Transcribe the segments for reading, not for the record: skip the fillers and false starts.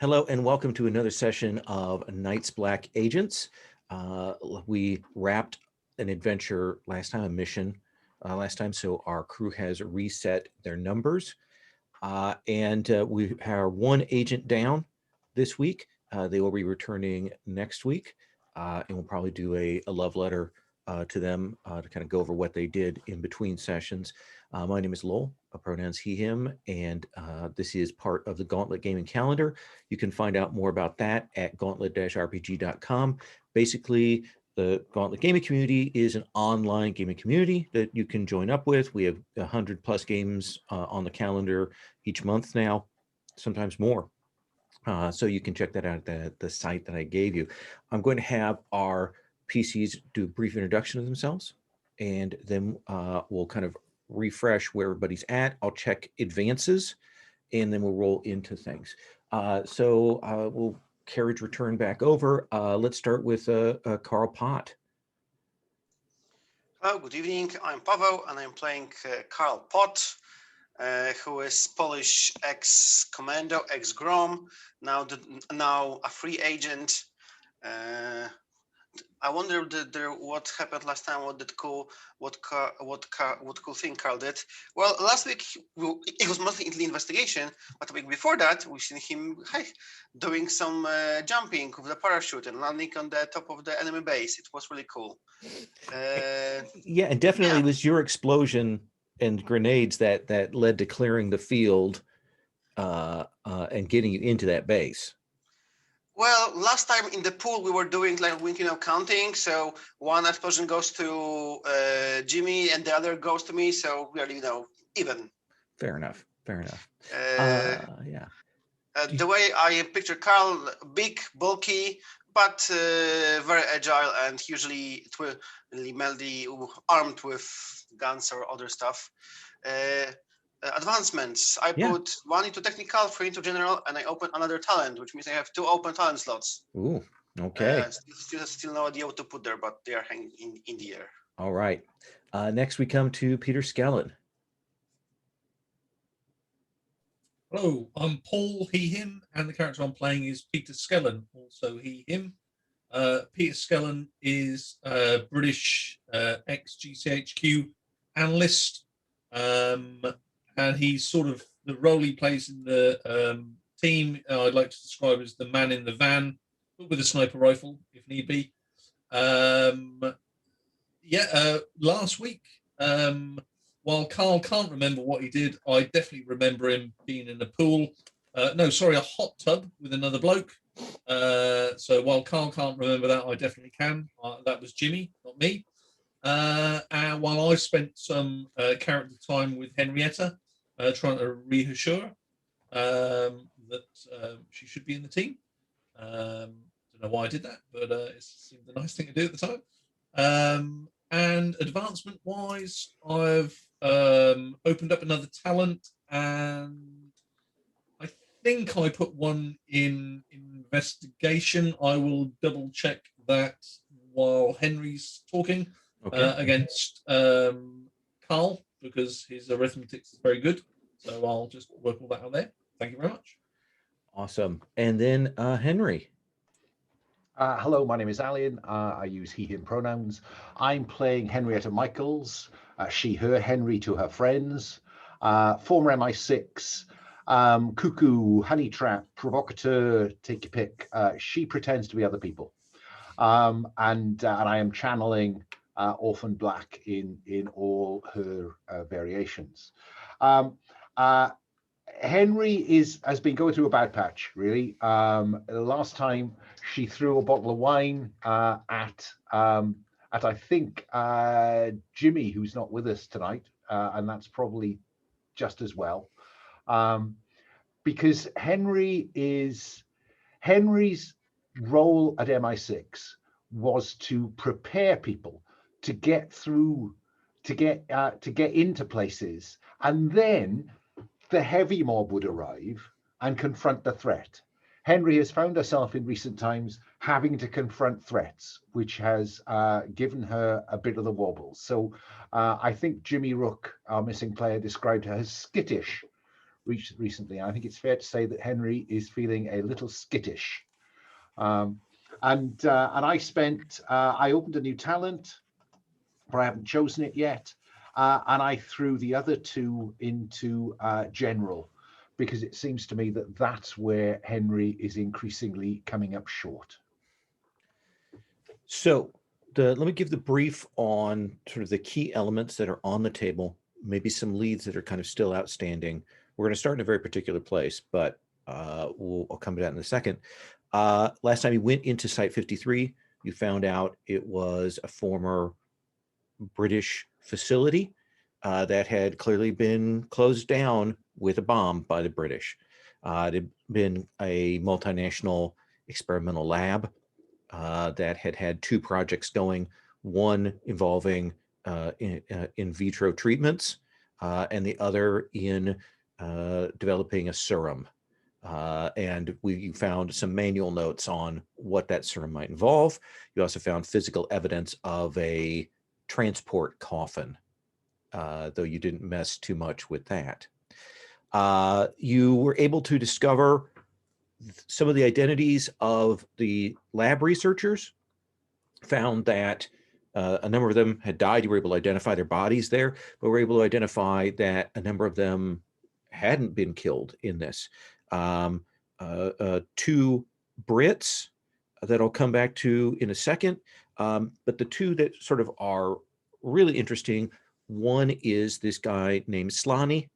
Hello and welcome to another session of Night's Black Agents. We wrapped an adventure last time, a mission last time, so our crew has reset their numbers. And we are one agent down this week. They will be returning next week, and we'll probably do a love letter to them to kind of go over what they did in between sessions. My name is Lowell, pronouns he, him, and this is part of the Gauntlet Gaming Calendar. You can find out more about that at gauntlet-rpg.com. Basically, the Gauntlet Gaming Community is an online gaming community that you can join up with. We have 100 plus games on the calendar each month now, sometimes more. So you can check that out at the site that I gave you. I'm going to have our PCs do a brief introduction of themselves, and then we'll kind of refresh where everybody's at. I'll check advances, and then we'll roll into things. So we'll carriage return back over. Let's start with Carl Pott. Hello, good evening. I'm Paweł, and I'm playing Karl Pot, who is Polish ex-commando, ex-Grom, now a free agent. I wonder what happened last time. What cool thing Karl did? Well, last week it was mostly into the investigation, but the week before that we've seen him doing some jumping with the parachute and landing on the top of the enemy base. It was really cool. Yeah, and definitely was your explosion and grenades that led to clearing the field and getting you into that base. Well, last time in the pool we were doing counting. So one explosion goes to Jimmy and the other goes to me. So we are even. Fair enough. Yeah. The way I picture Karl, big, bulky, but very agile and usually armed with guns or other stuff. Advancements. I put one into technical, 3 into general, and I open another talent, which means I have 2 open talent slots. Ooh, okay. Still no idea what to put there, but they are hanging in the air. All right. Next we come to Peter Skellen. Hello, I'm Paul, he, him, and the character I'm playing is Peter Skellen, also he, him. Peter Skellen is a British ex-GCHQ analyst, and he's sort of the role he plays in the team. I'd like to describe as the man in the van, but with a sniper rifle if need be. Last week, while Carl can't remember what he did, I definitely remember him being in a pool. A hot tub with another bloke. So while Carl can't remember that, I definitely can. That was Jimmy, not me. And while I spent some character time with Henrietta, trying to reassure that she should be in the team. Don't know why I did that, but it seemed a nice thing to do at the time. And advancement-wise, I've opened up another talent, and I think I put one in investigation. I will double-check that while Henry's talking. Okay. Against Carl, because his arithmetic is very good. So I'll just work all that out there. Thank you very much. Awesome. And then Henry. Hello, my name is Alian. I use he, him pronouns. I'm playing Henrietta Michaels, she, her, Henry to her friends, former MI6, cuckoo, honey trap, provocateur, take your pick. She pretends to be other people. And I am channeling Orphan Black in all her variations. Henry has been going through a bad patch, really. The last time she threw a bottle of wine at I think Jimmy, who's not with us tonight, and that's probably just as well, because Henry's role at MI6 was to prepare people to get through, to get into places, and then the heavy mob would arrive and confront the threat. Henry has found herself in recent times having to confront threats, which has given her a bit of the wobbles. So I think Jimmy Rook, our missing player, described her as skittish recently. I think it's fair to say that Henry is feeling a little skittish. And I opened a new talent, but I haven't chosen it yet. And I threw the other two into general, because it seems to me that that's where Henry is increasingly coming up short. So let me give the brief on sort of the key elements that are on the table, maybe some leads that are kind of still outstanding. We're going to start in a very particular place, but I'll come to that in a second. Last time you went into Site 53, you found out it was a former British facility that had clearly been closed down with a bomb by the British. It had been a multinational experimental lab that had two projects going, one involving in vitro treatments and the other in developing a serum. And we found some manual notes on what that serum might involve. You also found physical evidence of a transport coffin, though you didn't mess too much with that. You were able to discover some of the identities of the lab researchers, found that a number of them had died. You were able to identify their bodies there, but were able to identify that a number of them hadn't been killed in this. Two Brits that I'll come back to in a second, but the two that sort of are really interesting, one is this guy named Slani,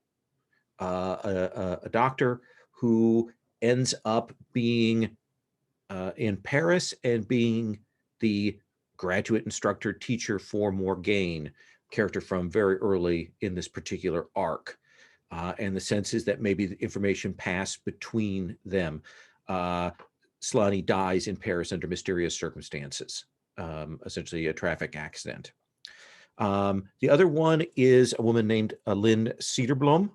a doctor who ends up being in Paris and being the graduate instructor teacher for Morgaine, character from very early in this particular arc. And the sense is that maybe the information passed between them. Slani dies in Paris under mysterious circumstances, essentially a traffic accident. The other one is a woman named Lynn Cedarblom,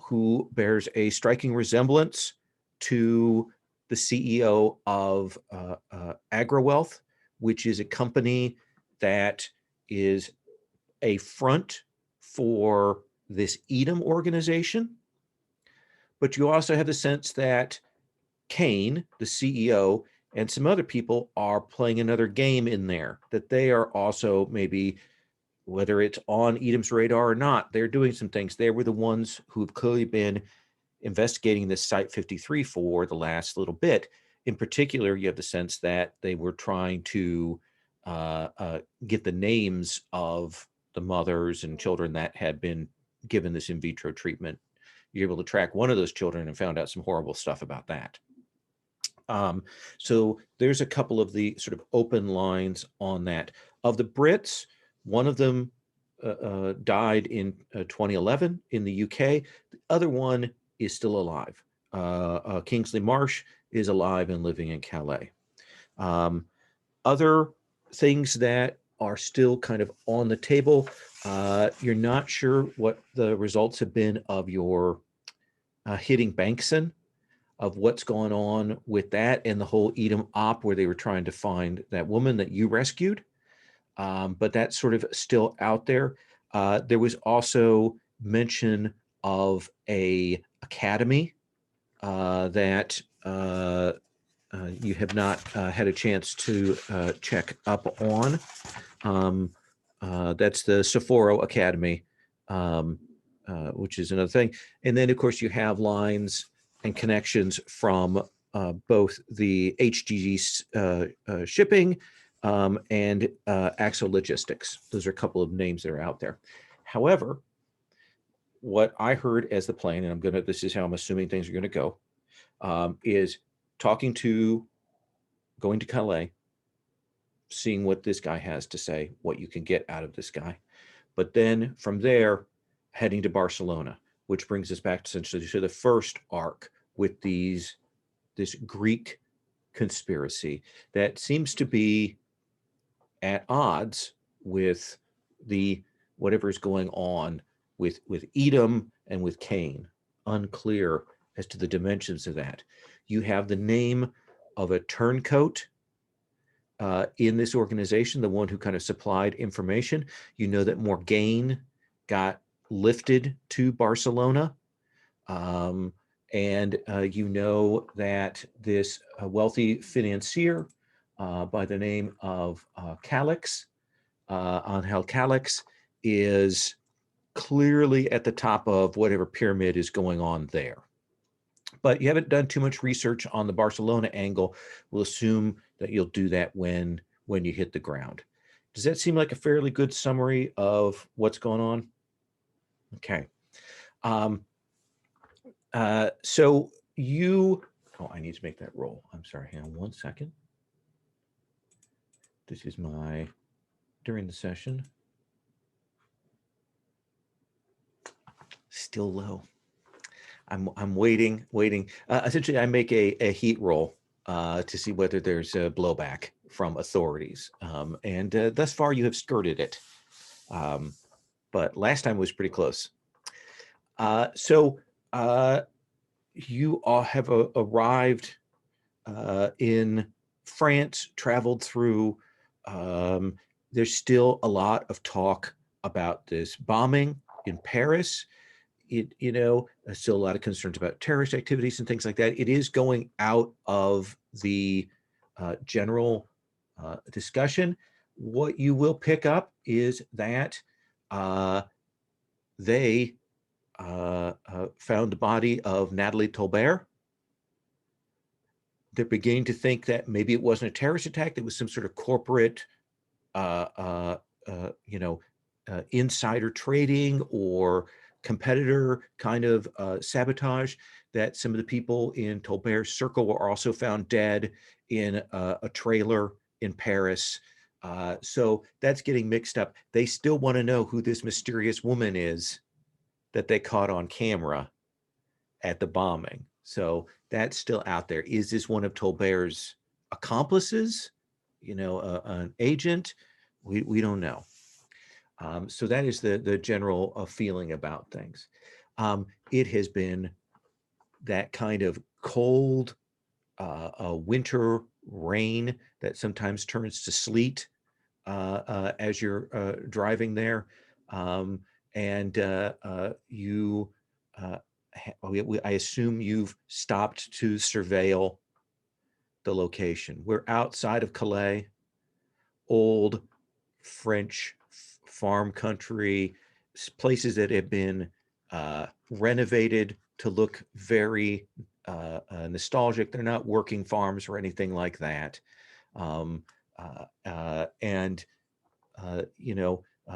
who bears a striking resemblance to the CEO of AgriWealth, which is a company that is a front for this Edom organization. But you also have the sense that Kane, the CEO, and some other people are playing another game in there, that they are also maybe, whether it's on Edom's radar or not, they're doing some things. They were the ones who've clearly been investigating this Site 53 for the last little bit. In particular, you have the sense that they were trying to get the names of the mothers and children that had been given this in vitro treatment. You're able to track one of those children and found out some horrible stuff about that. So there's a couple of the sort of open lines on that. Of the Brits, one of them died in 2011 in the UK. The other one is still alive. Kingsley Marsh is alive and living in Calais. Other things that are still kind of on the table, you're not sure what the results have been of your hitting Bankson, of what's going on with that and the whole Edom op where they were trying to find that woman that you rescued. But that's sort of still out there. There was also mention of a academy that you have not had a chance to check up on. That's the Sephora Academy, which is another thing. And then, of course, you have lines and connections from both the HGG shipping and Axo Logistics. Those are a couple of names that are out there. However, what I heard as the plan, and this is how I'm assuming things are going to go, is going to Calais, seeing what this guy has to say, what you can get out of this guy. But then from there, heading to Barcelona, which brings us back essentially to the first arc with this Greek conspiracy that seems to be at odds with whatever is going on with Edom and with Cain. Unclear as to the dimensions of that. You have the name of a turncoat in this organization, the one who kind of supplied information. You know that Morgaine got lifted to Barcelona And you know that this wealthy financier by the name of Calix, Angel Calix, is clearly at the top of whatever pyramid is going on there. But you haven't done too much research on the Barcelona angle. We'll assume that you'll do that when you hit the ground. Does that seem like a fairly good summary of what's going on? Okay. So you, oh, I need to make that roll. I'm sorry, hang on 1 second. This is my, during the session. Still low. I'm waiting. Essentially, I make a heat roll to see whether there's a blowback from authorities. And thus far, you have skirted it. But last time was pretty close. So you all have arrived in France, traveled through. There's still a lot of talk about this bombing in Paris. Still a lot of concerns about terrorist activities and things like that. It is going out of the general discussion. What you will pick up is that they found the body of Natalie Tolbert. They're beginning to think that maybe it wasn't a terrorist attack, it was some sort of corporate, insider trading or competitor kind of sabotage, that some of the people in Tolbert's circle were also found dead in a trailer in Paris. So that's getting mixed up. They still want to know who this mysterious woman is that they caught on camera at the bombing. So that's still out there. Is this one of Tolbert's accomplices? An agent? We don't know. So that is the general feeling about things. It has been that kind of cold winter rain that sometimes turns to sleet as you're driving there. I assume you've stopped to surveil the location. We're outside of Calais, old French farm country, places that have been renovated to look very nostalgic. They're not working farms or anything like that.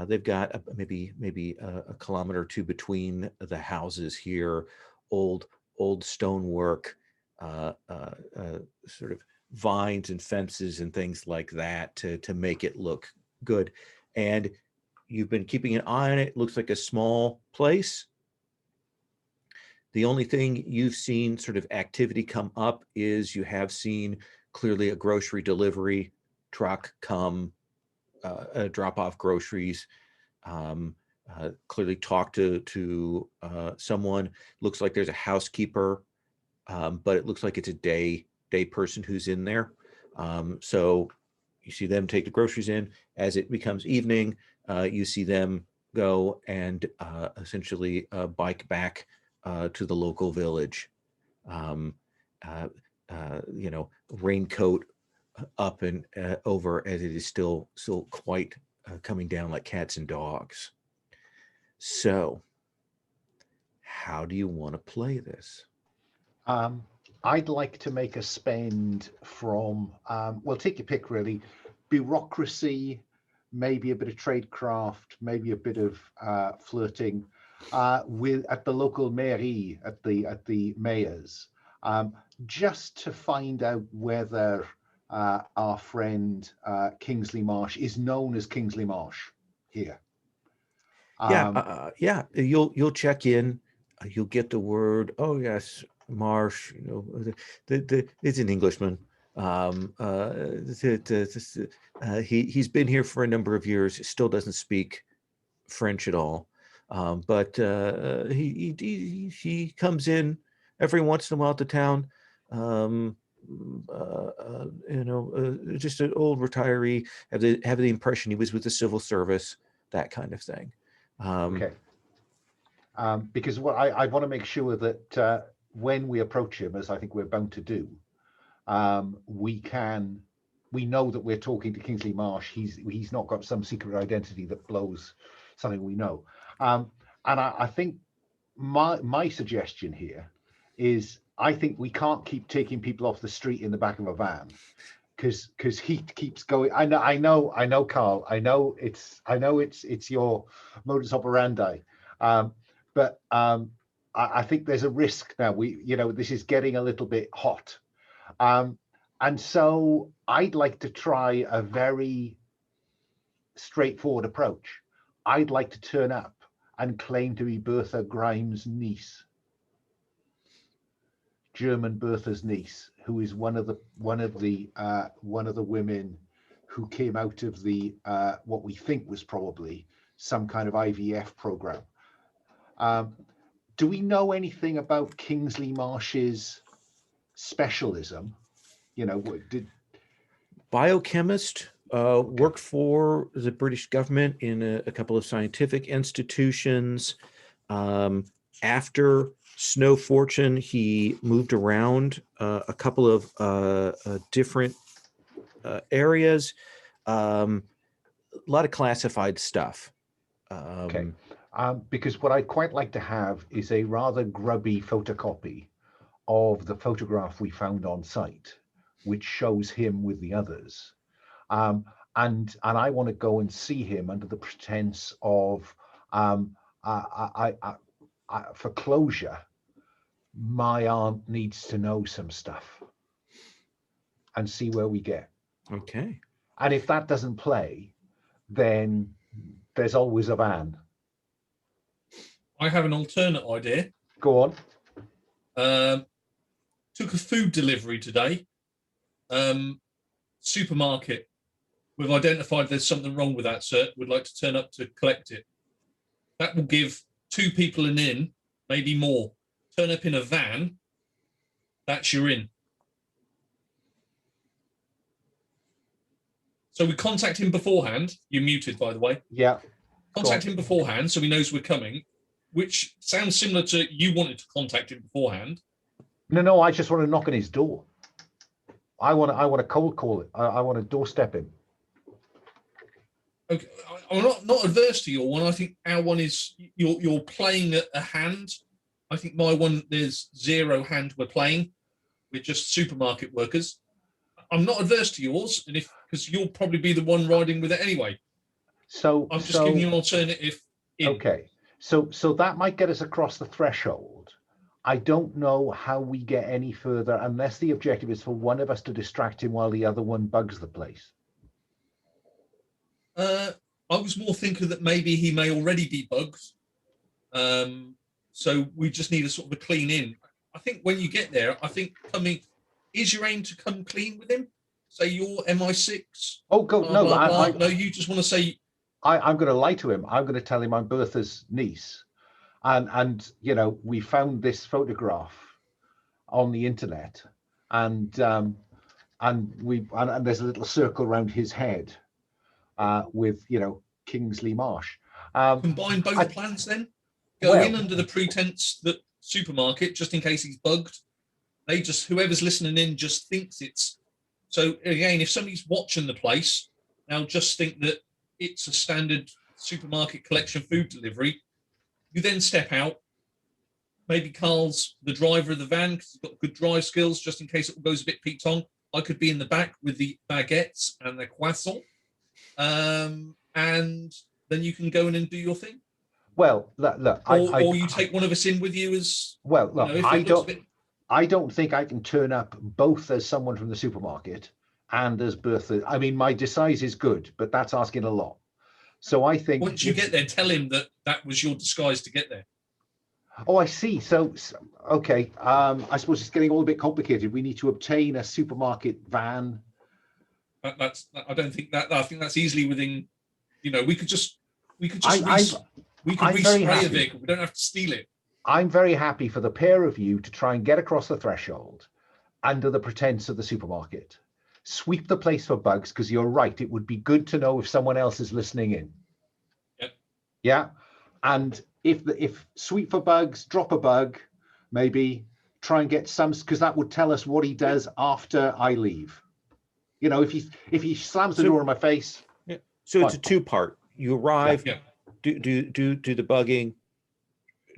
They've got maybe a kilometer or two between the houses here, old stonework, sort of vines and fences and things like that to make it look good. And you've been keeping an eye on it. It looks like a small place. The only thing you've seen sort of activity come up is you have seen clearly a grocery delivery truck come drop off groceries, clearly talk to someone. Looks like there's a housekeeper, but it looks like it's a day person who's in there. So you see them take the groceries in. As it becomes evening, you see them go and essentially bike back to the local village. Raincoat up and over, as it is still quite coming down like cats and dogs. So how do you want to play this? I'd like to make a spend from, well, take your pick really, bureaucracy, maybe a bit of tradecraft, maybe a bit of flirting at the local mairie, at the mayor's, just to find out whether our friend Kingsley Marsh is known as Kingsley Marsh here. You'll check in. You'll get the word. Oh yes, Marsh. It's an Englishman. He's been here for a number of years. Still doesn't speak French at all. But he comes in every once in a while to town. Just an old retiree. Have the impression he was with the civil service, that kind of thing. Okay. because what I want to make sure that when we approach him, as I think we're bound to do, we know that we're talking to Kingsley Marsh. He's not got some secret identity that blows something we know. And I think my suggestion here is I think we can't keep taking people off the street in the back of a van because he keeps going. I know, Carl. I know it's your modus operandi, but I think there's a risk now. This is getting a little bit hot, and so I'd like to try a very straightforward approach. I'd like to turn up and claim to be Bertha Grimes' niece, German Bertha's niece, who is one of the women who came out of the what we think was probably some kind of IVF program. Do we know anything about Kingsley Marsh's specialism? Did biochemist, worked for the British government in a couple of scientific institutions. After Snow Fortune, he moved around a couple of different areas. A lot of classified stuff. Okay. Because what I'd quite like to have is a rather grubby photocopy of the photograph we found on site, which shows him with the others. And I want to go and see him under the pretense of for closure. My aunt needs to know some stuff, and see where we get. Okay. And if that doesn't play, then there's always a van. I have an alternate idea. Go on. Took a food delivery today. Supermarket. We've identified there's something wrong with that, sir. Would like to turn up to collect it. That will give 2 people an in, maybe more. Turn up in a van. That's your in. So we contact him beforehand. You're muted, by the way. Yeah. Contact him beforehand so he knows we're coming, which sounds similar to you wanted to contact him beforehand. No, I just want to knock on his door. I want to cold call it. I want to doorstep him. Okay, I'm not adverse to your one. I think our one is you're playing a hand. I think my one, there's 0 hand we're playing. We're just supermarket workers. I'm not adverse to yours, and because you'll probably be the one riding with it anyway. So I'm just giving you an alternative. Okay, so that might get us across the threshold. I don't know how we get any further unless the objective is for one of us to distract him while the other one bugs the place. I was more thinking that maybe he may already be bugged. So we just need a sort of a clean in. I think when you get there, I think is your aim to come clean with him? Say you're MI6? Oh, God, blah, no. Blah, blah. No, you just want to say... I'm going to lie to him. I'm going to tell him I'm Bertha's niece. And we found this photograph on the internet, and there's a little circle around his head with Kingsley Marsh. Combine both plans then. Go in under the pretense that supermarket, just in case he's bugged. Whoever's listening in just thinks it's. So again, if somebody's watching the place, they'll just think that it's a standard supermarket collection food delivery. You then step out. Maybe Carl's the driver of the van because he's got good drive skills, just in case it goes a bit peaked-on. I could be in the back with the baguettes and the croissant. And then you can go in and do your thing. Well, look, or you take one of us in with you as well. Look, I don't think I can turn up both as someone from the supermarket and as Bertha. I mean, my disguise is good, but that's asking a lot. So I think once you get there, tell him that was your disguise to get there. Oh, I see. So okay. I suppose it's getting all a bit complicated. We need to obtain a supermarket van. I don't think that. I think that's easily within. We could just respray a vehicle. We don't have to steal it. I'm very happy for the pair of you to try and get across the threshold under the pretense of the supermarket. Sweep the place for bugs, because you're right. It would be good to know if someone else is listening in. Yep. Yeah. And if sweet for bugs, drop a bug, maybe try and get some, because that would tell us what he does after I leave. You know, if he slams the door in my face. Yeah. So it's a Fine. two-part. You arrive, Yeah. do the bugging,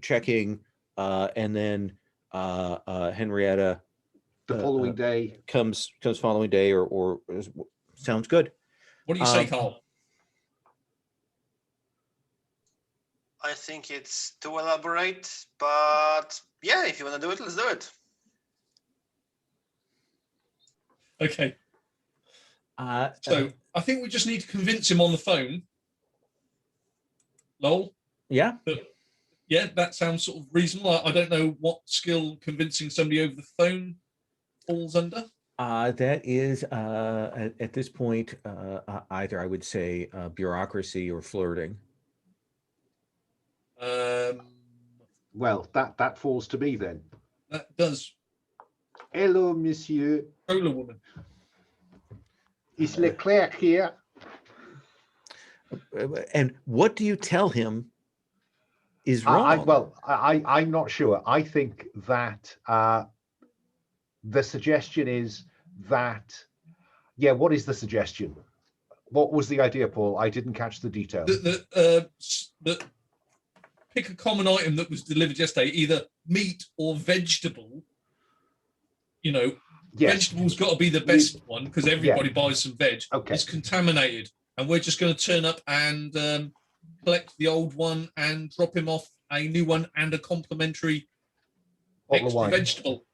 checking, and then Henrietta The following day. comes following day, or sounds good. What do you say, Carl? I think it's too elaborate, but yeah, if you want to do it, let's do it. Okay. So I think we just need to convince him on the phone. Lowell? Yeah. Yeah, that sounds sort of reasonable. I don't know what skill convincing somebody over the phone falls under. That is at this point either I would say bureaucracy or flirting. Well, that falls to me then. That does. Hello, monsieur. Cola woman. Is Leclerc here? And what do you tell him is wrong? I'm not sure. I think that the suggestion is that, yeah, what is the suggestion? What was the idea, Paul? I didn't catch the detail. Pick a common item that was delivered yesterday, either meat or vegetable. You know, Yes. Vegetable's got to be the best one because everybody buys some veg. Okay. It's contaminated, and we're just going to turn up and collect the old one and drop him off a new one and a complimentary extra vegetable.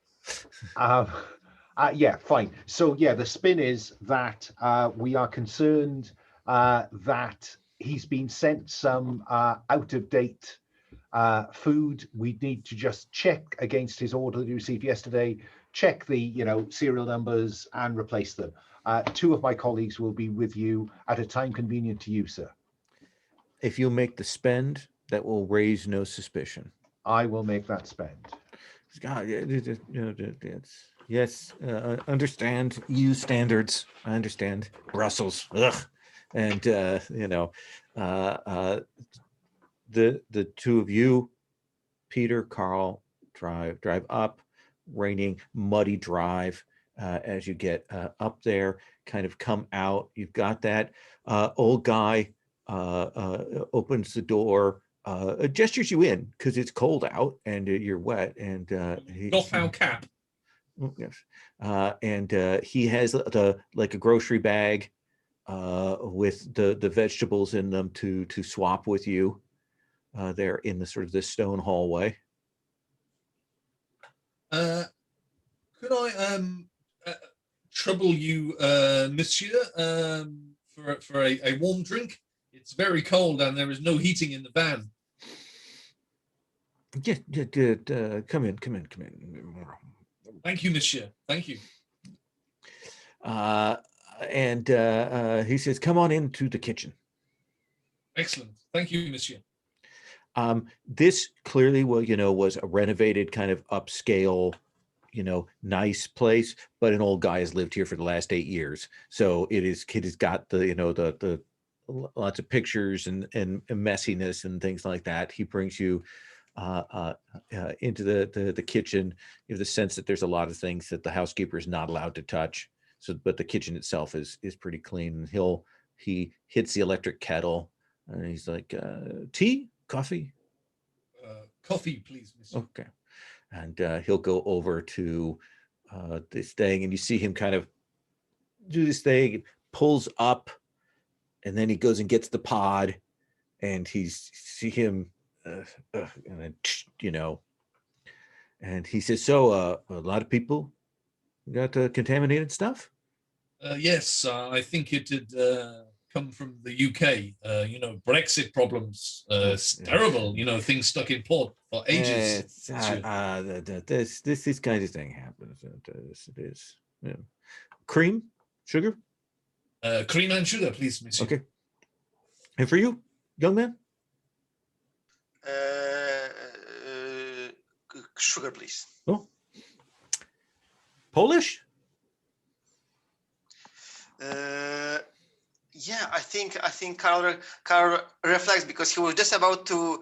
Yeah, fine. So yeah, the spin is that we are concerned that he's been sent some out of date food. We need to just check against his order that he received yesterday, check the serial numbers and replace them. Two of my colleagues will be with you at a time convenient to you, sir. If you make the spend, that will raise no suspicion. I will make that spend. God, yes, understand EU standards. I understand Brussels. Ugh. And the two of you, Peter, Carl, drive up, raining, muddy drive. As you get up there, kind of come out. You've got that old guy opens the door, gestures you in because it's cold out and you're wet, and Doff cap. Yes, and he has like a grocery bag with the vegetables in them to swap with you. There in the sort of this stone hallway. Could I trouble you, monsieur, for a warm drink? It's very cold and there is no heating in the van. Yeah, come in. Thank you, monsieur. Thank you. And he says, "Come on into the kitchen." Excellent. Thank you, monsieur. This clearly, was a renovated kind of upscale, nice place, but an old guy has lived here for the last 8 years. So it has got the lots of pictures and messiness and things like that. He brings you into the kitchen. You have the sense that there's a lot of things that the housekeeper is not allowed to touch. So, but the kitchen itself is pretty clean. And he hits the electric kettle and he's like, "Tea, coffee." Coffee, please, monsieur. Okay. And he'll go over to this thing, and you see him kind of do this thing, pulls up, and then he goes and gets the pod, and see him, and then, and he says, "So a lot of people got contaminated stuff?" Yes, I think it had come from the UK. Brexit problems. It's terrible. Things stuck in port for ages. This kind of thing happens. It is. Yeah. Cream, sugar. Cream and sugar, please, monsieur. Okay. And for you, young man? Sugar, please. Oh. Polish? Yeah, I think Carl reflects because he was just about to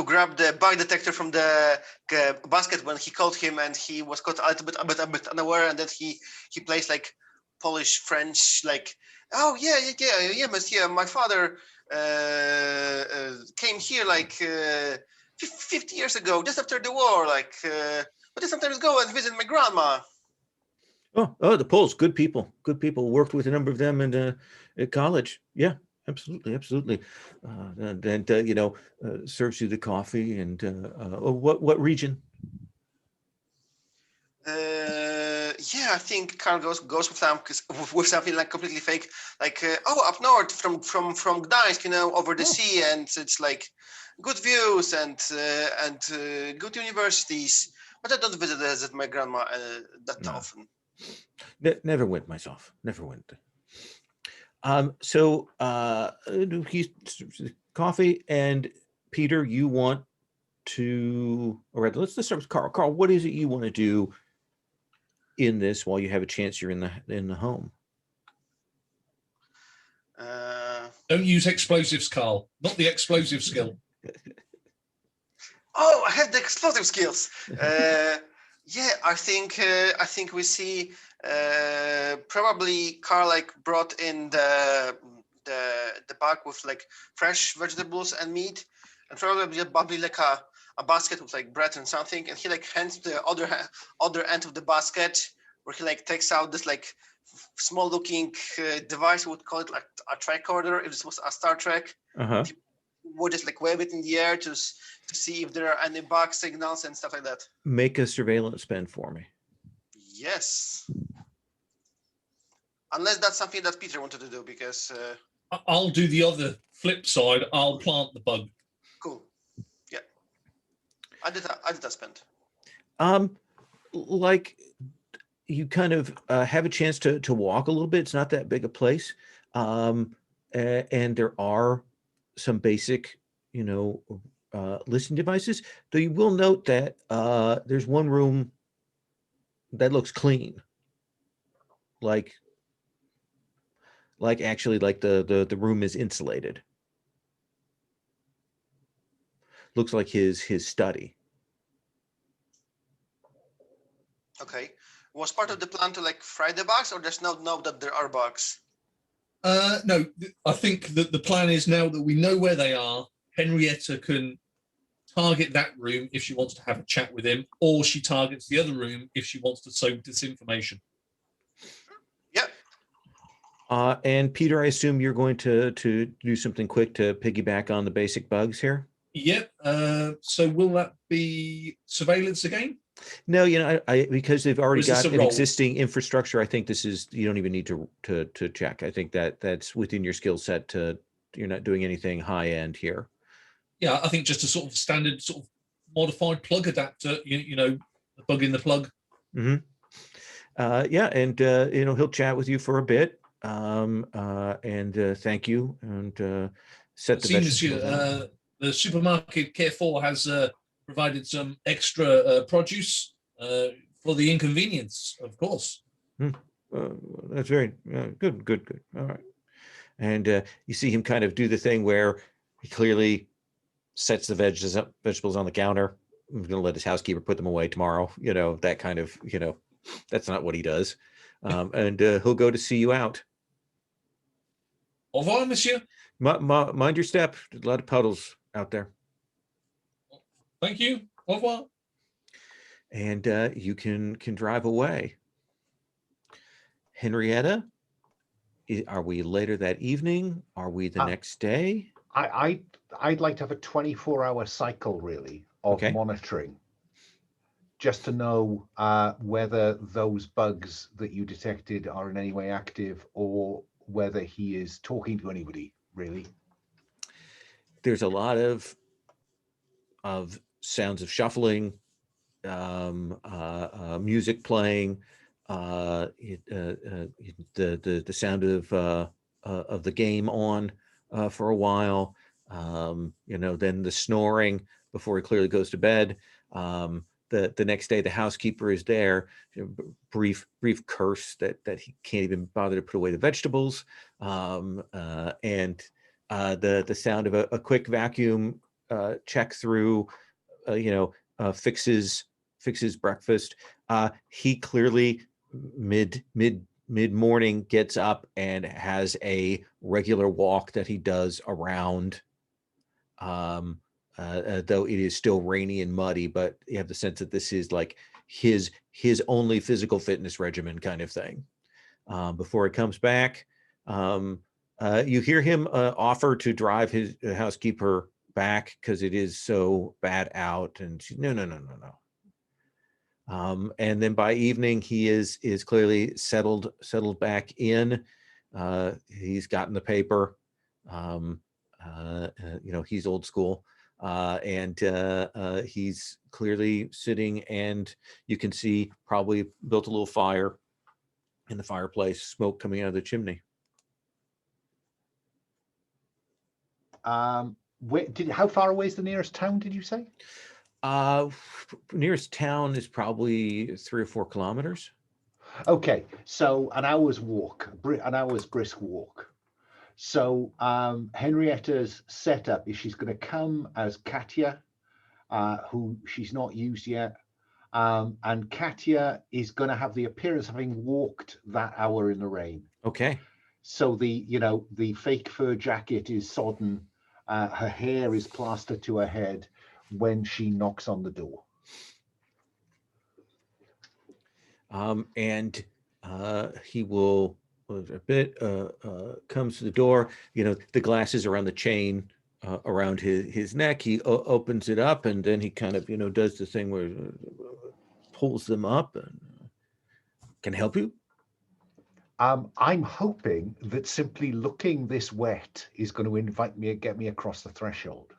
grab the bug detector from the basket when he called him, and he was caught a bit unaware, and then he plays like Polish French, like, oh yeah, monsieur, my father came here like 50 years ago, just after the war, like, but I sometimes go and visit my grandma. Oh, the Poles, good people, good people. Worked with a number of them in at college. Yeah, absolutely. And serves you the coffee. And what region? Yeah, I think Carl goes with something like completely fake, like up north from Gdańsk, over the Oh. sea, and it's like good views and good universities. But I don't visit my grandma that No. often. Never went myself. Never went. So he's coffee, and Peter, you want to, all right, let's start with Carl. Carl, what is it you want to do in this while you have a chance? You're in the home. Don't use explosives, Carl. Not the explosive skill. Oh, I have the explosive skills. Yeah, I think we see probably Carl like brought in the bag with like fresh vegetables and meat, and probably like a basket with like bread and something, and he like hands the other end of the basket, where he like takes out this like small looking device. We would call it like a tricorder if this was a Star Trek. Uh-huh. Would just like wave it in the air to see if there are any bug signals and stuff like that. Make a surveillance spend for me. Yes. Unless that's something that Peter wanted to do, because I'll do the other flip side. I'll plant the bug. cool. Yeah. I did that spend. Like you kind of have a chance to walk a little bit. It's not that big a place. And there are some basic, listening devices, though you will note that there's one room that looks clean. Like actually like the room is insulated. Looks like his study. Okay. Was part of the plan to like fry the bugs, or just know that there are bugs? No, I think that the plan is, now that we know where they are, Henrietta can target that room if she wants to have a chat with him, or she targets the other room if she wants to sow disinformation. Yep. And Peter, I assume you're going to do something quick to piggyback on the basic bugs here. Yep. So will that be surveillance again? No, I because they've already got an roll? existing infrastructure. I think this is, you don't even need to check. I think that's within your skill set. You're not doing anything high end here. Yeah, I think just a sort of standard sort of modified plug adapter. The bug in the plug. Mm-hmm. Yeah, and he'll chat with you for a bit. And thank you, and set the vegetables. The supermarket K4 has provided some extra produce for the inconvenience, of course. That's very good. All right. And you see him kind of do the thing where he clearly sets the vegetables on the counter. I'm going to let his housekeeper put them away tomorrow. That kind of, that's not what he does. And he'll go to see you out. Au revoir, monsieur. Mind your step. There's a lot of puddles out there. Thank you. Au revoir. And you can drive away. Henrietta, are we later that evening? Are we the next day? I'd like to have a 24-hour cycle, really, of monitoring, just to know whether those bugs that you detected are in any way active, or whether he is talking to anybody, really. There's a lot of sounds of shuffling, music playing, the sound of the game on for a while, then the snoring before he clearly goes to bed, the next day, the housekeeper is there. Brief curse that he can't even bother to put away the vegetables, and the sound of a quick vacuum check through, fixes breakfast. He clearly mid morning gets up and has a regular walk that he does around. Though it is still rainy and muddy, but you have the sense that this is like his only physical fitness regimen kind of thing. Before he comes back, you hear him offer to drive his housekeeper back because it is so bad out, and she, no. And then by evening, he is clearly settled back in. He's gotten the paper. He's old school. And he's clearly sitting, and you can see probably built a little fire in the fireplace, smoke coming out of the chimney. How far away is the nearest town, did you say? Nearest town is probably 3 or 4 kilometers. Okay, so an hour's brisk walk. So Henrietta's setup is she's going to come as Katya, who she's not used yet. And Katya is going to have the appearance of having walked that hour in the rain. Okay. So the fake fur jacket is sodden. Her hair is plastered to her head when she knocks on the door. And he will comes to the door. The glasses around the chain around his neck. He opens it up, and then he kind of does the thing where pulls them up. And can I help you? I'm hoping that simply looking this wet is going to get me across the threshold.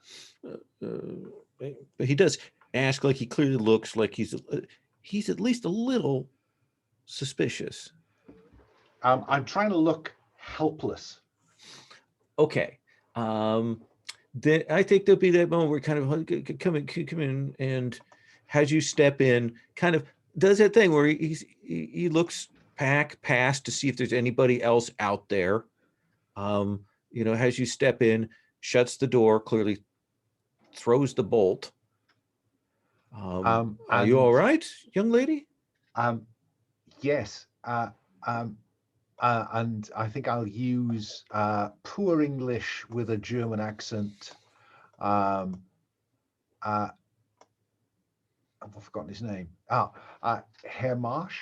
But he does ask, like he clearly looks like he's at least a little suspicious. I'm trying to look helpless. Okay. Then I think there'll be that moment where kind of come in, and as you step in, kind of does that thing where he looks past to see if there's anybody else out there. As you step in, shuts the door, clearly throws the bolt. Are you all right, young lady? Yes. And I think I'll use poor English with a German accent. I've forgotten his name. Herr Marsh.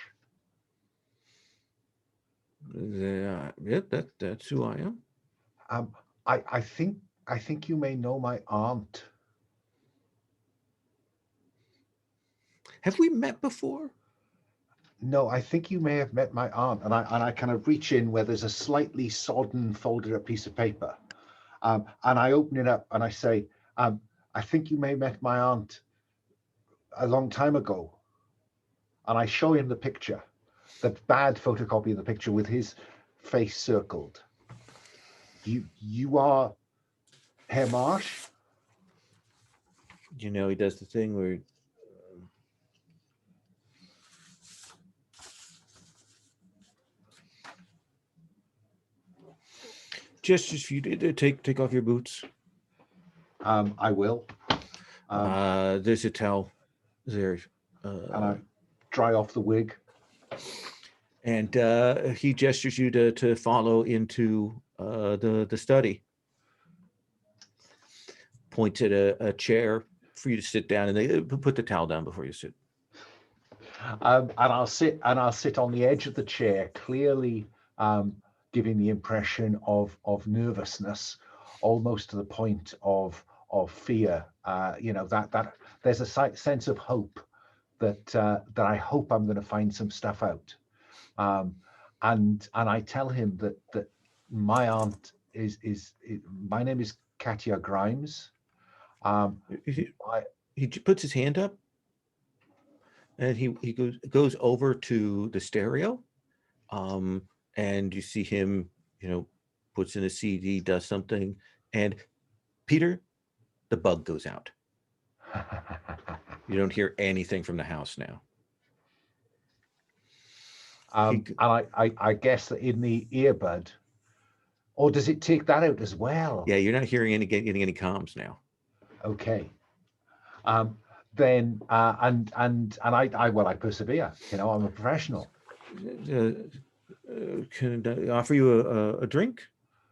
Yep, that's who I am. I think you may know my aunt. Have we met before? No, I think you may have met my aunt. And I kind of reach in where there's a slightly sodden folded up piece of paper. And I open it up and I say, I think you may have met my aunt a long time ago. And I show him the picture, the bad photocopy of the picture with his face circled. You are Herr Marsh? He does the thing where just for you to take off your boots. I will. There's a towel there. And I dry off the wig. And he gestures you to follow into the study. Points at a chair for you to sit down, and they put the towel down before you sit. And I'll sit on the edge of the chair, clearly giving the impression of nervousness, almost to the point of fear. That there's a sense of hope that I hope I'm going to find some stuff out. And I tell him that my aunt is my name is Katya Grimes. He puts his hand up, and he goes over to the stereo, and you see him, puts in a CD, does something, and Peter, the bug goes out. You don't hear anything from the house now. And I guess that in the earbud, or does it take that out as well? Yeah, you're not hearing getting any comms now. Okay. Then and I persevere. You know, I'm a professional. Can I offer you a drink?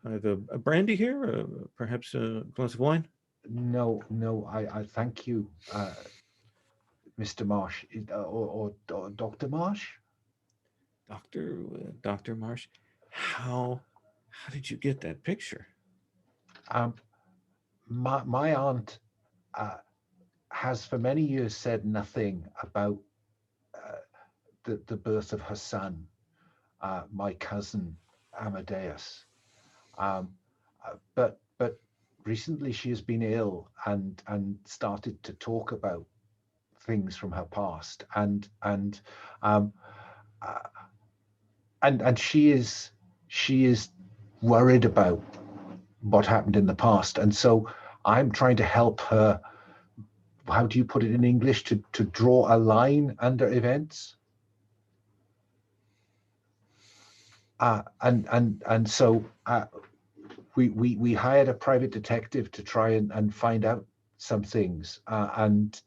I have a brandy here, perhaps a glass of wine. No, I thank you, Mr. Marsh, or Dr. Marsh. Dr. Marsh, how did you get that picture? My aunt has for many years said nothing about the birth of her son, my cousin Amadeus. But recently she has been ill and started to talk about things from her past, and she is worried about what happened in the past, and so I'm trying to help her. How do you put it in English? To draw a line under events. And so we hired a private detective to try and find out some things, and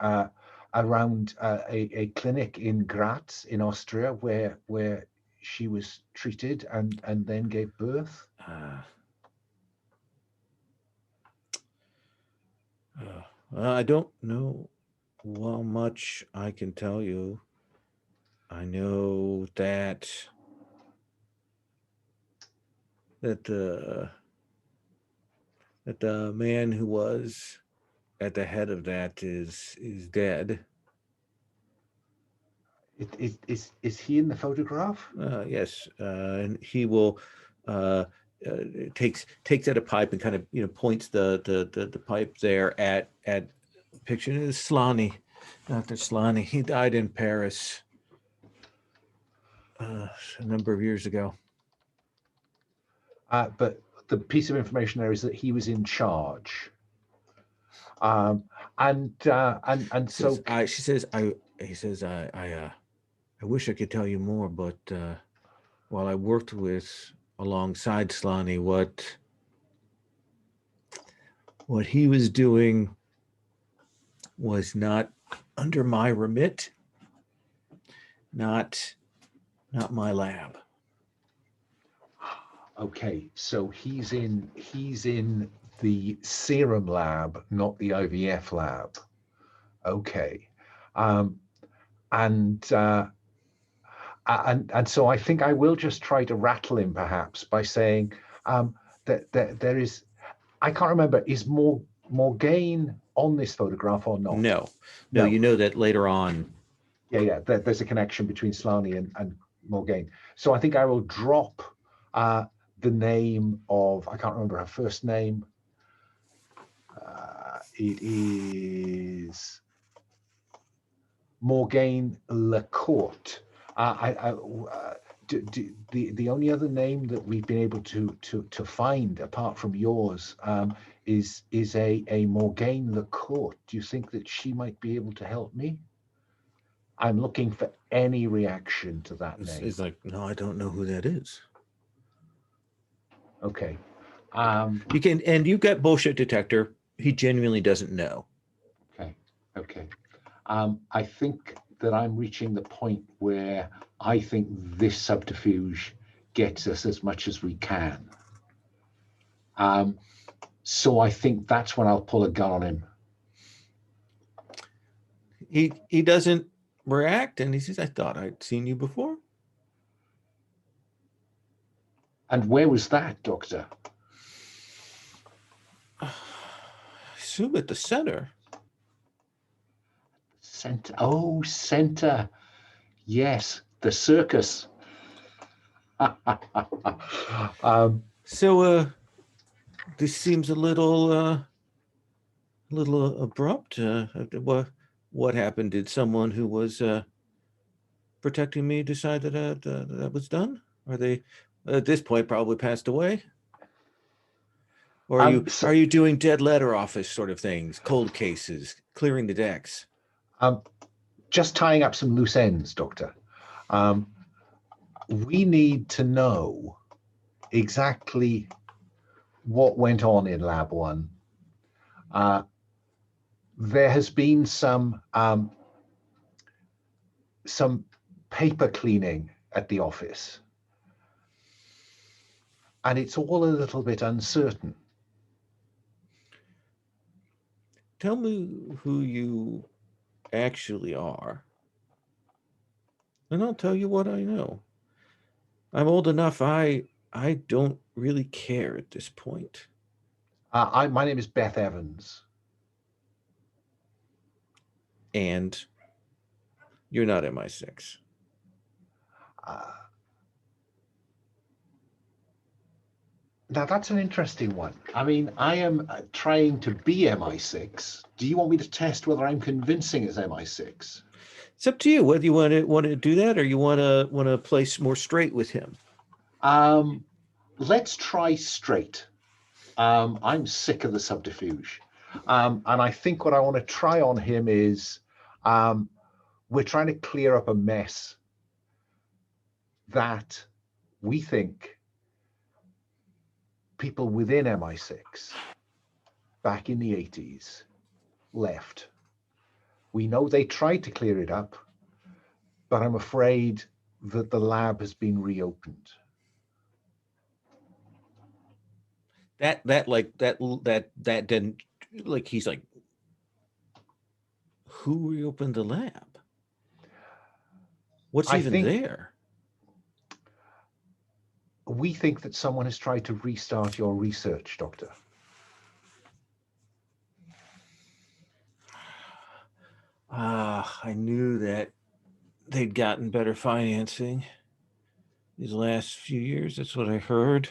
around a clinic in Graz in Austria where she was treated and then gave birth. I don't know how much I can tell you. I know that the man who was at the head of that is dead. Is he in the photograph? Yes, and he will takes out a pipe and kind of points the pipe there at picture. It is Slani, Dr. Slani. He died in Paris a number of years ago. But the piece of information there is that he was in charge. And so she says, he says, I wish I could tell you more, but while I worked alongside Slani, what he was doing was not under my remit, not my lab. Okay, so he's in the serum lab, not the IVF lab. Okay, and so I think I will just try to rattle him perhaps by saying that there is, I can't remember, is Morgaine on this photograph or not? No. You know that later on. Yeah, there's a connection between Slani and Morgaine. So I think I will drop the name of, I can't remember her first name. It is Morgaine Lecourt. The only other name that we've been able to find apart from yours is a Morgaine Lecourt. Do you think that she might be able to help me? I'm looking for any reaction to that name. It's like, no, I don't know who that is. Okay. You can, and you've got bullshit detector. He genuinely doesn't know. Okay. I think that I'm reaching the point where I think this subterfuge gets us as much as we can. So I think that's when I'll pull a gun on him. He doesn't react, and he says, I thought I'd seen you before. And where was that, Doctor? I assume at the center. Center. Oh, center. Yes, the circus. So this seems a little abrupt. What happened? Did someone who was protecting me decide that that was done? Are they at this point probably passed away? Or are you doing dead letter office sort of things, cold cases, clearing the decks? Just tying up some loose ends, Doctor. We need to know exactly what went on in Lab 1. There has been some paper cleaning at the office, and it's all a little bit uncertain. Tell me who you actually are, and I'll tell you what I know. I'm old enough. I don't really care at this point. My name is Beth Evans. And you're not MI6. Now that's an interesting one. I mean, I am trying to be MI6. Do you want me to test whether I'm convincing as MI6? It's up to you whether you want to do that or you want to play more straight with him. Let's try straight. I'm sick of the subterfuge. And I think what I want to try on him is we're trying to clear up a mess that we think people within MI6 back in the 80s left. We know they tried to clear it up, but I'm afraid that the lab has been reopened. That didn't, like, he's like, who reopened the lab? What's even there? We think that someone has tried to restart your research, Doctor. I knew that they'd gotten better financing these last few years. That's what I heard.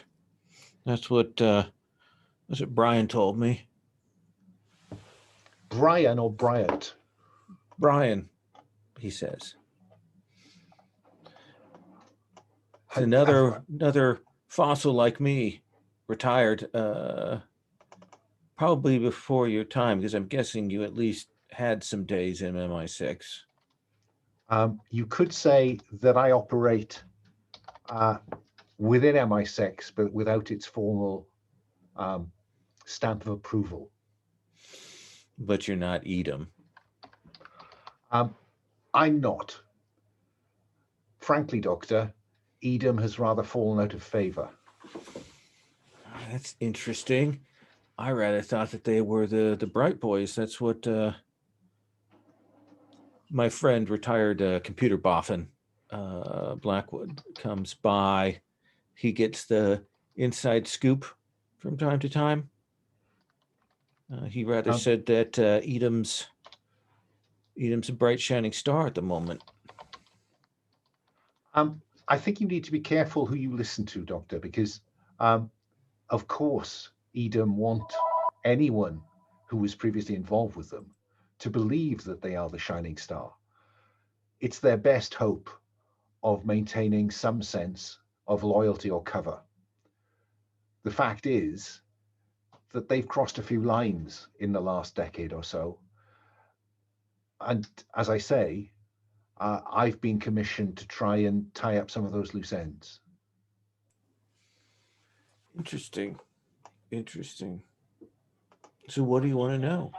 That's what Brian told me. Brian or Bryant? Brian, he says. Another fossil like me, retired probably before your time, because I'm guessing you at least had some days in MI6. You could say that I operate within MI6, but without its formal stamp of approval. But you're not Edom. I'm not. Frankly, Doctor, Edom has rather fallen out of favor. That's interesting. I rather thought that they were the bright boys. That's what my friend, retired computer boffin, Blackwood, comes by. He gets the inside scoop from time to time. He rather said that Edom's a bright shining star at the moment. I think you need to be careful who you listen to, Doctor, because of course Edom want anyone who was previously involved with them to believe that they are the shining star. It's their best hope of maintaining some sense of loyalty or cover. The fact is that they've crossed a few lines in the last decade or so. And as I say, I've been commissioned to try and tie up some of those loose ends. Interesting. So what do you want to know?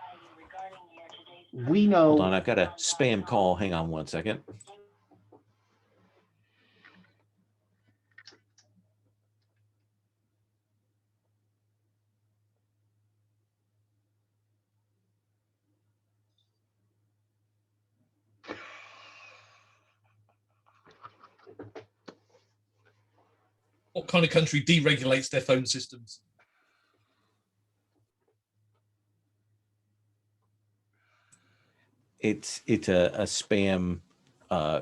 We know. Hold on, I've got a spam call. Hang on one second. What kind of country deregulates their phone systems? It's a spam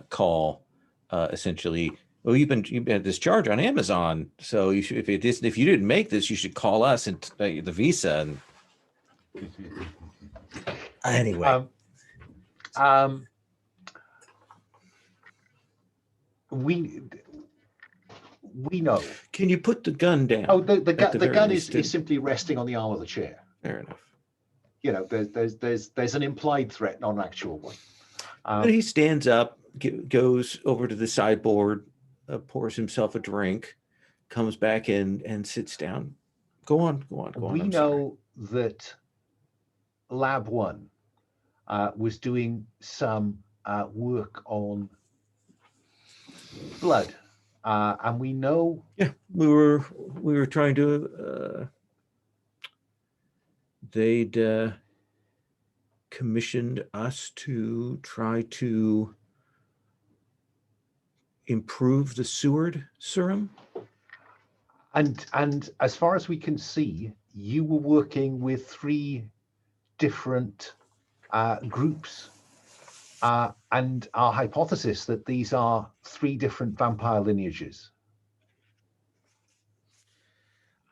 call, essentially. Well, you've had this charge on Amazon, so you should, if you didn't make this, you should call us and the Visa. And anyway, we know. Can you put the gun down? Oh, the gun is simply resting on the arm of the chair. Fair enough. you know, there's an implied threat, not an actual one. And he stands up, goes over to the sideboard, pours himself a drink, comes back in and sits down. Go on. We know that Lab 1 was doing some work on blood, and we know. Yeah, we were trying to. They'd commissioned us to try to improve the Seward serum. And as far as we can see, you were working with 3 different groups, and our hypothesis that these are 3 different vampire lineages.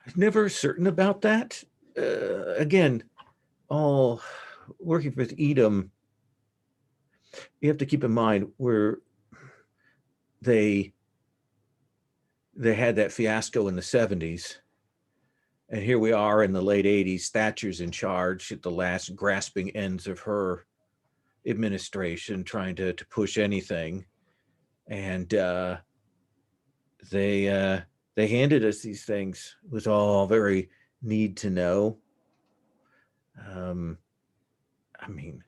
I'm never certain about that. Again, all working with Edom, you have to keep in mind where they had that fiasco in the 70s. And here we are in the late 80s. Thatcher's in charge at the last grasping ends of her administration, trying to push anything. And they handed us these things. It was all very need to know. I mean,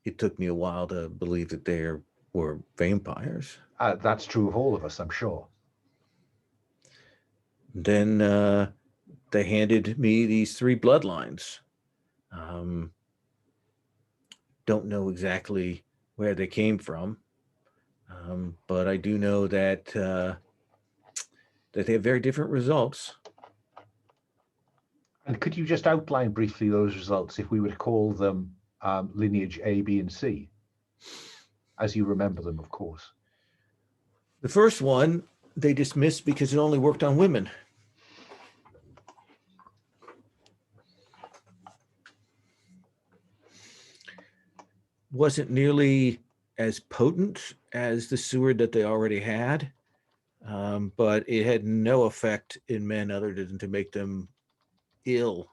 it took me a while to believe that they were vampires. That's true of all of us, I'm sure. Then they handed me these 3 bloodlines. Don't know exactly where they came from, but I do know that they have very different results. And could you just outline briefly those results, if we would call them lineage A, B, and C, as you remember them, of course? The first one they dismissed because it only worked on women. Wasn't nearly as potent as the Seward that they already had, but it had no effect in men other than to make them ill.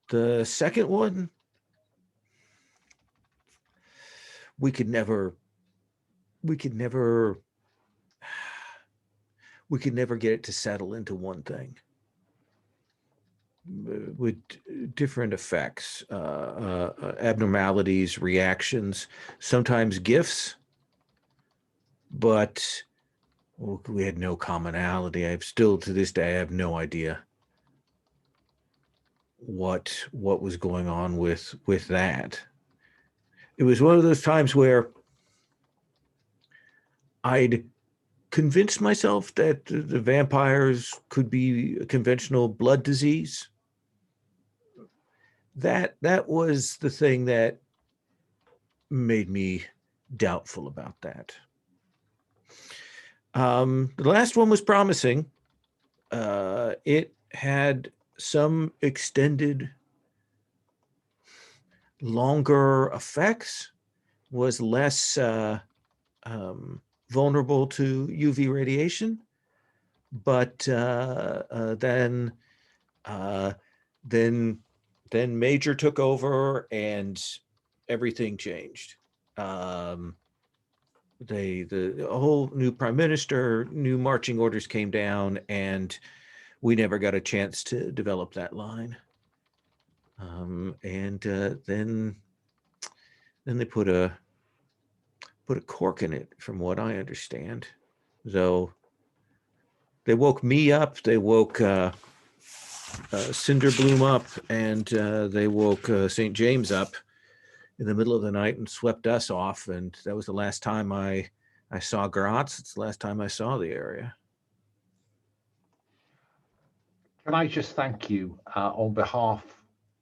The second one, we could never get it to settle into one thing with different effects, abnormalities, reactions, sometimes gifts, but we had no commonality. I've still to this day, I have no idea what was going on with that. It was one of those times where I'd convinced myself that the vampires could be a conventional blood disease. That was the thing that made me doubtful about that. The last one was promising. It had some extended, longer effects, was less vulnerable to UV radiation, but then Major took over and everything changed. The whole new prime minister, new marching orders came down, and we never got a chance to develop that line. And then they put a cork in it, from what I understand. So they woke me up, they woke Cinderbloom up, and they woke St. James up in the middle of the night and swept us off. And that was the last time I saw Graz. It's the last time I saw the area. Can I just thank you on behalf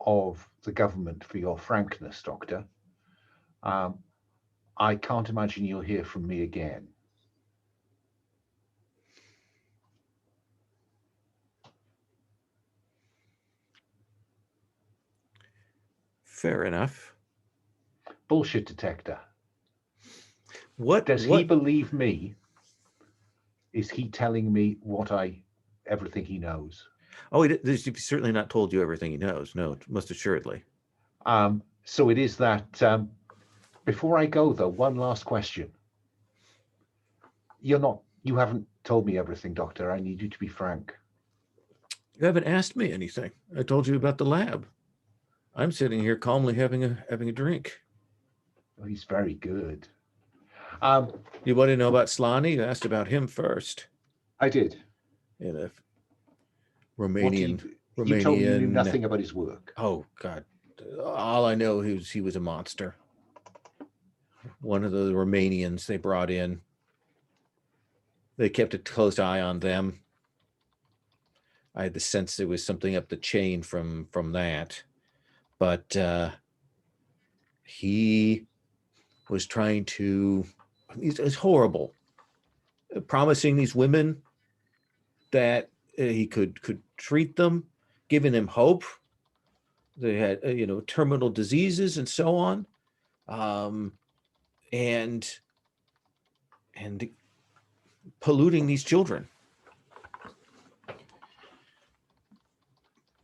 of the government for your frankness, Doctor? I can't imagine you'll hear from me again. Fair enough. Bullshit detector. What does he believe me? Is he telling me everything he knows? Oh, he's certainly not told you everything he knows. No, most assuredly. So it is that. Before I go, though, one last question. You haven't told me everything, Doctor. I need you to be frank. You haven't asked me anything. I told you about the lab. I'm sitting here calmly having a drink. Oh, he's very good. You want to know about Slani? You asked about him first. I did. In a You told me you knew nothing about his work. Oh God! All I know is he was a monster. One of the Romanians they brought in. They kept a close eye on them. I had the sense there was something up the chain from that, but he was trying to. It's horrible. Promising these women that he could treat them, giving them hope. They had terminal diseases and so on, and polluting these children.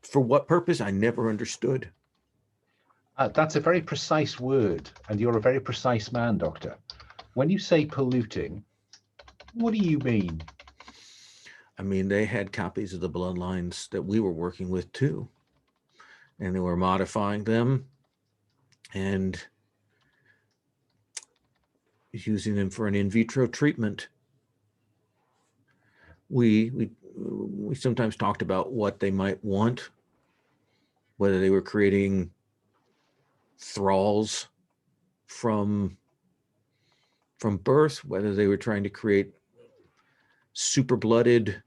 For what purpose? I never understood. That's a very precise word, and you're a very precise man, Doctor. When you say polluting, what do you mean? I mean, they had copies of the bloodlines that we were working with too, and they were modifying them and using them for an in vitro treatment. We sometimes talked about what they might want, whether they were creating thralls from birth, whether they were trying to create super-blooded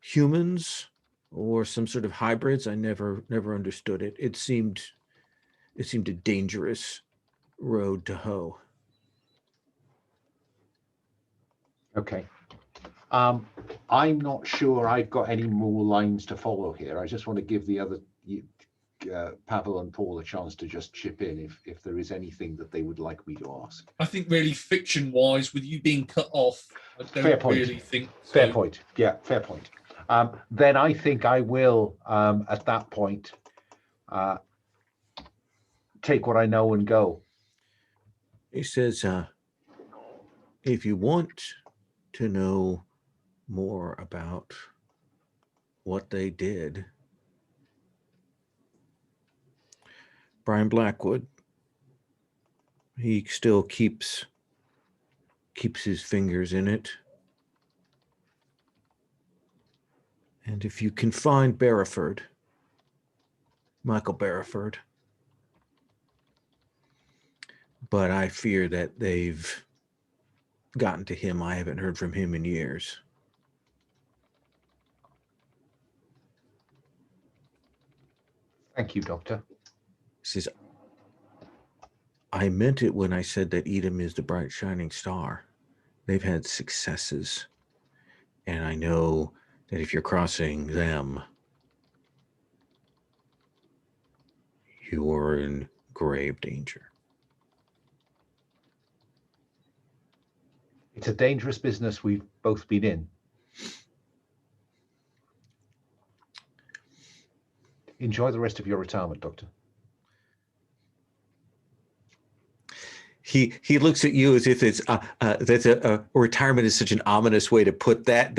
humans or some sort of hybrids. I never understood it. It seemed a dangerous road to hoe. Okay. I'm not sure I've got any more lines to follow here. I just want to give the other Pavel and Paul a chance to just chip in if there is anything that they would like me to ask. I think really fiction-wise, with you being cut off, I don't really think so. Fair point. Yeah, fair point. Then I think I will, at that point, take what I know and go. He says, if you want to know more about what they did, Brian Blackwood, he still keeps his fingers in it. And if you can find Barrowford, Michael Barrowford, but I fear that they've gotten to him. I haven't heard from him in years. Thank you, Doctor. He says, I meant it when I said that Edom is the bright shining star. They've had successes. And I know that if you're crossing them, you are in grave danger. It's a dangerous business we've both been in. Enjoy the rest of your retirement, Doctor. He looks at you as if it's that's a retirement is such an ominous way to put that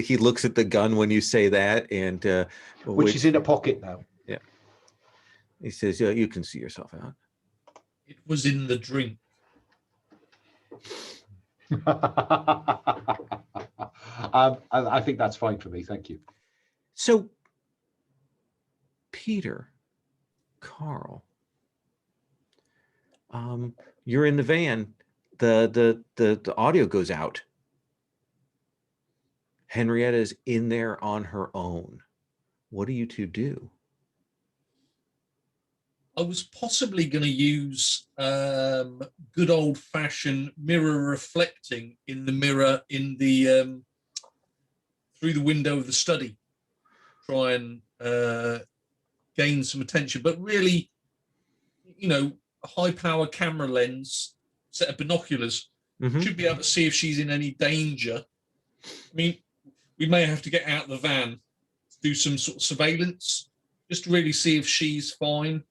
he looks at the gun when you say that, and which is in a pocket now. Yeah. He says, yeah, you can see yourself out. It was in the drink. I think that's fine for me. Thank you. So, Peter, Carl, you're in the van. The audio goes out. Henrietta is in there on her own. What do you two do? I was possibly going to use good old-fashioned mirror reflecting in the mirror in the through the window of the study, try and gain some attention. But really, a high-power camera lens, set of binoculars, should be able to see if she's in any danger. I mean, we may have to get out the van do some sort of surveillance, just to really see if she's fine.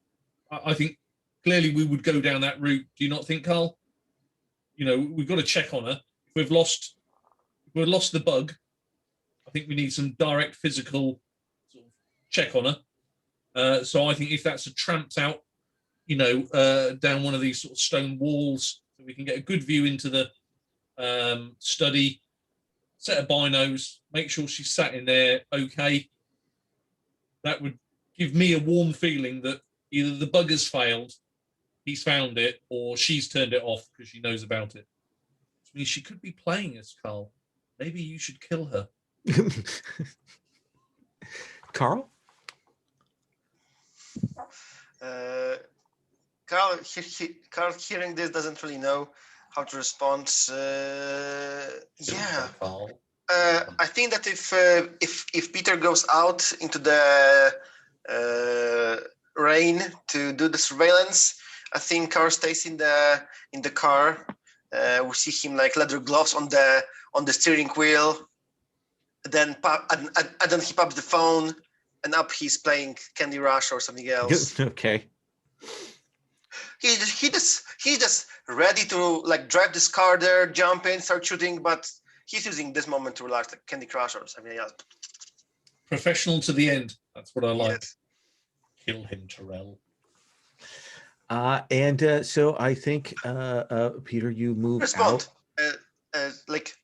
I think clearly we would go down that route. Do you not think, Carl? You know, we've got to check on her. If we've lost the bug, I think we need some direct physical sort of check on her. So I think if that's a tramped out, you know, down one of these sort of stone walls, so we can get a good view into the study, set of binos, make sure she's sat in there okay. That would give me a warm feeling that either the bug has failed, he's found it, or she's turned it off because she knows about it. Which means she could be playing us, Carl. Maybe you should kill her. Carl? Carl, Carl, hearing this, doesn't really know how to respond. Yeah. Carl. I think that if Peter goes out into the rain to do the surveillance, I think Carl stays in the car. We see him like leather gloves on the steering wheel. Then he pops the phone, and up he's playing Candy Rush or something else. Okay. He's just ready to like drive this car there, jump in, start shooting, but he's using this moment to relax, like Candy Crush or something else. Professional to the end. That's what I like. Yes. Kill him, Terrell. So I think, Peter, you move Respond. out. Like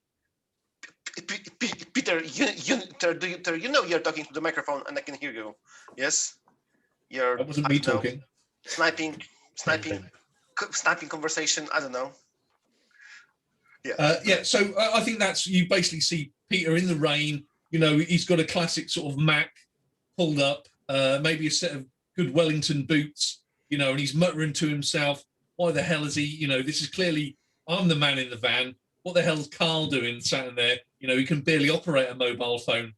Peter, you know you're talking to the microphone and I can hear you. Yes, you're. That wasn't me talking. Sniping conversation. I don't know. Yeah. So I think that's, you basically see Peter in the rain. You know, he's got a classic sort of Mac pulled up, maybe a set of good Wellington boots. You know, and he's muttering to himself, "Why the hell is he? You know, this is clearly I'm the man in the van. What the hell's Carl doing sat in there? You know, he can barely operate a mobile phone.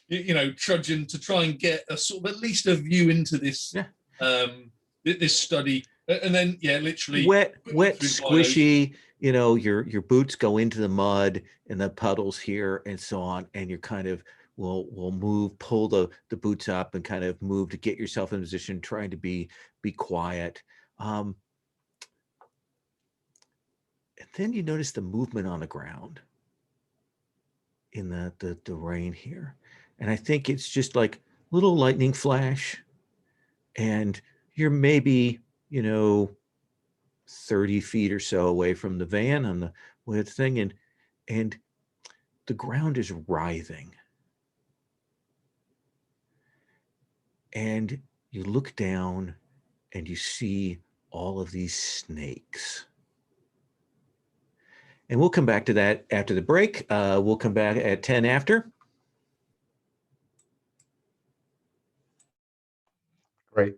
You know, trudging to try and get a sort of at least a view into this this study, and then literally wet, squishy. You know, your boots go into the mud and the puddles here and so on, and you're kind of will move, pull the boots up and kind of move to get yourself in position, trying to be quiet. And then you notice the movement on the ground in the rain here. And I think it's just like little lightning flash, and you're maybe, 30 feet or so away from the van on the way thing, and the ground is writhing. And you look down and you see all of these snakes. And we'll come back to that after the break. We'll come back at 10 after. Great.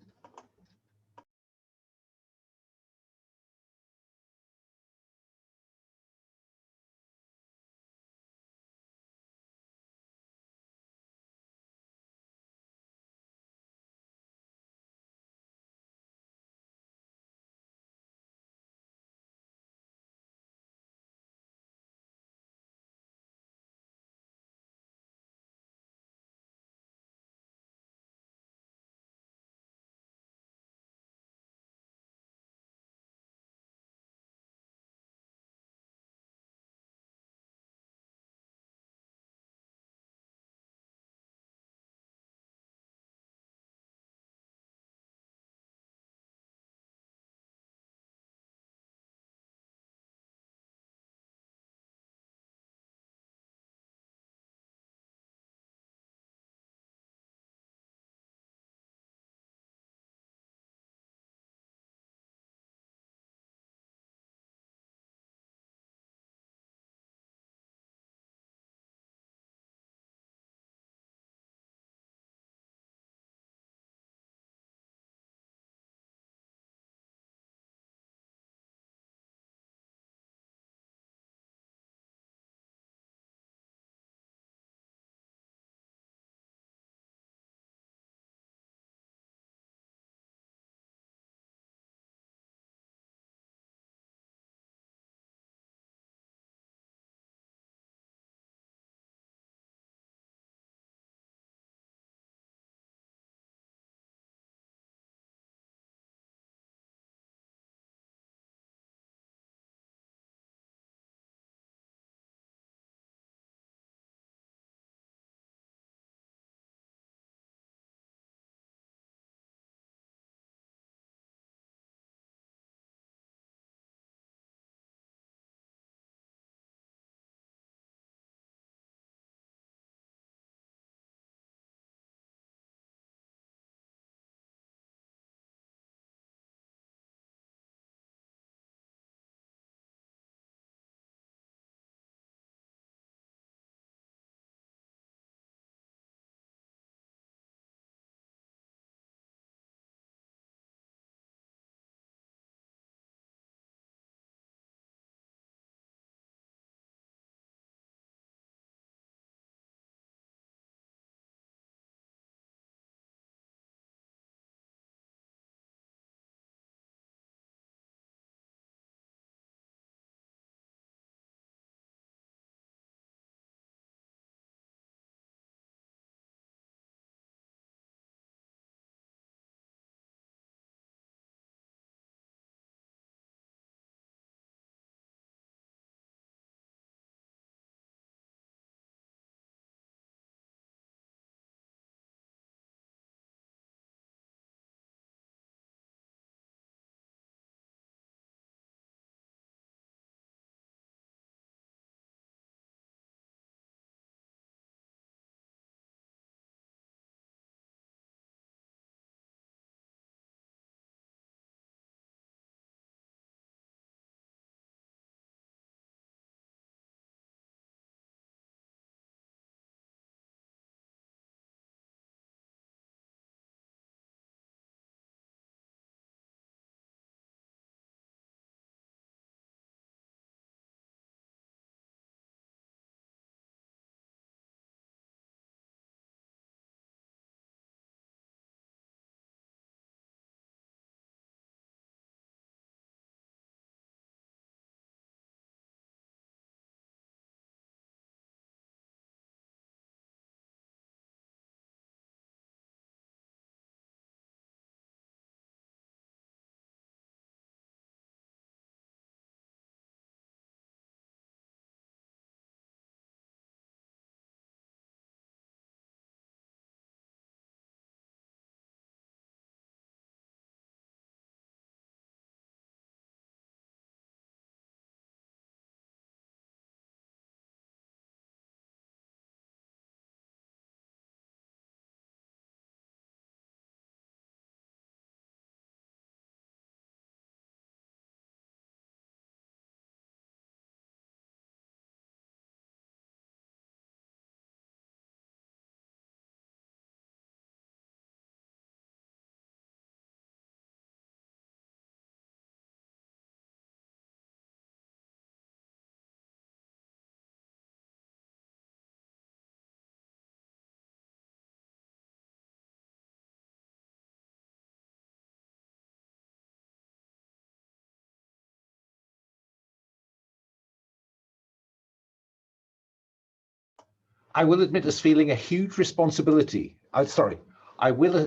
I will admit as feeling a huge responsibility. I will